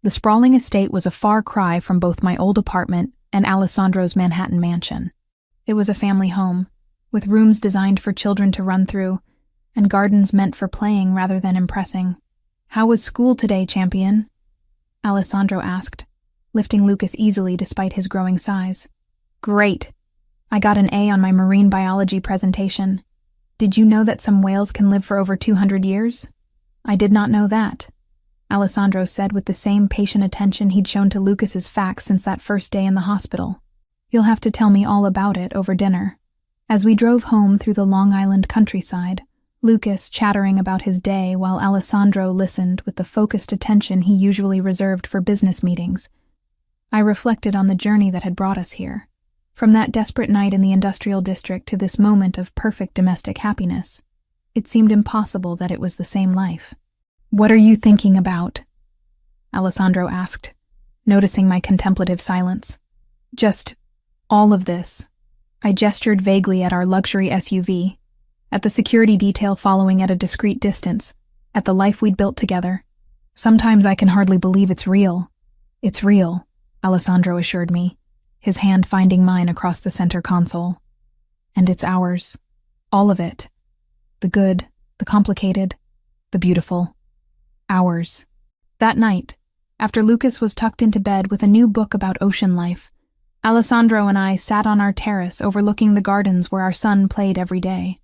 The sprawling estate was a far cry from both my old apartment and Alessandro's Manhattan mansion. It was a family home, with rooms designed for children to run through, and gardens meant for playing rather than impressing. How was school today, champion? Alessandro asked, lifting Lucas easily despite his growing size. Great. I got an A on my marine biology presentation. Did you know that some whales can live for over 200 years? I did not know that, Alessandro said with the same patient attention he'd shown to Lucas's facts since that first day in the hospital. You'll have to tell me all about it over dinner. As we drove home through the Long Island countryside, Lucas chattering about his day while Alessandro listened with the focused attention he usually reserved for business meetings, I reflected on the journey that had brought us here. From that desperate night in the industrial district to this moment of perfect domestic happiness, it seemed impossible that it was the same life. What are you thinking about? Alessandro asked, noticing my contemplative silence. Just all of this. I gestured vaguely at our luxury SUV, at the security detail following at a discreet distance, at the life we'd built together. Sometimes I can hardly believe it's real. It's real, Alessandro assured me, his hand finding mine across the center console. And it's ours. All of it. The good, the complicated, the beautiful. Ours. That night, after Lucas was tucked into bed with a new book about ocean life, Alessandro and I sat on our terrace overlooking the gardens where our son played every day.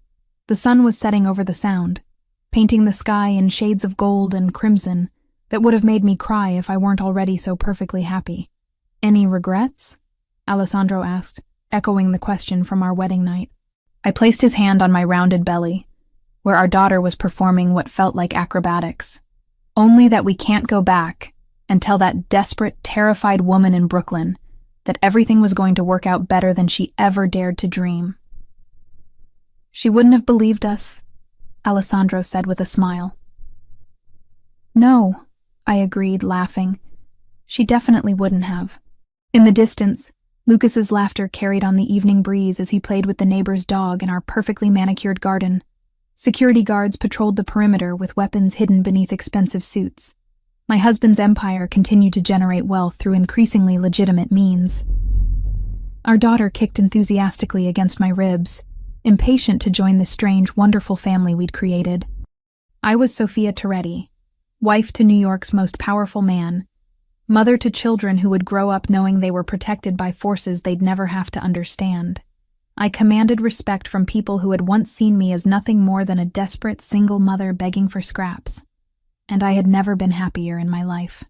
The sun was setting over the Sound, painting the sky in shades of gold and crimson that would have made me cry if I weren't already so perfectly happy. Any regrets? Alessandro asked, echoing the question from our wedding night. I placed his hand on my rounded belly, where our daughter was performing what felt like acrobatics. Only that we can't go back and tell that desperate, terrified woman in Brooklyn that everything was going to work out better than she ever dared to dream. She wouldn't have believed us, Alessandro said with a smile. No, I agreed, laughing. She definitely wouldn't have. In the distance, Lucas's laughter carried on the evening breeze as he played with the neighbor's dog in our perfectly manicured garden. Security guards patrolled the perimeter with weapons hidden beneath expensive suits. My husband's empire continued to generate wealth through increasingly legitimate means. Our daughter kicked enthusiastically against my ribs, impatient to join the strange, wonderful family we'd created. I was Sophia Toretti, wife to New York's most powerful man, mother to children who would grow up knowing they were protected by forces they'd never have to understand. I commanded respect from people who had once seen me as nothing more than a desperate single mother begging for scraps. And I had never been happier in my life.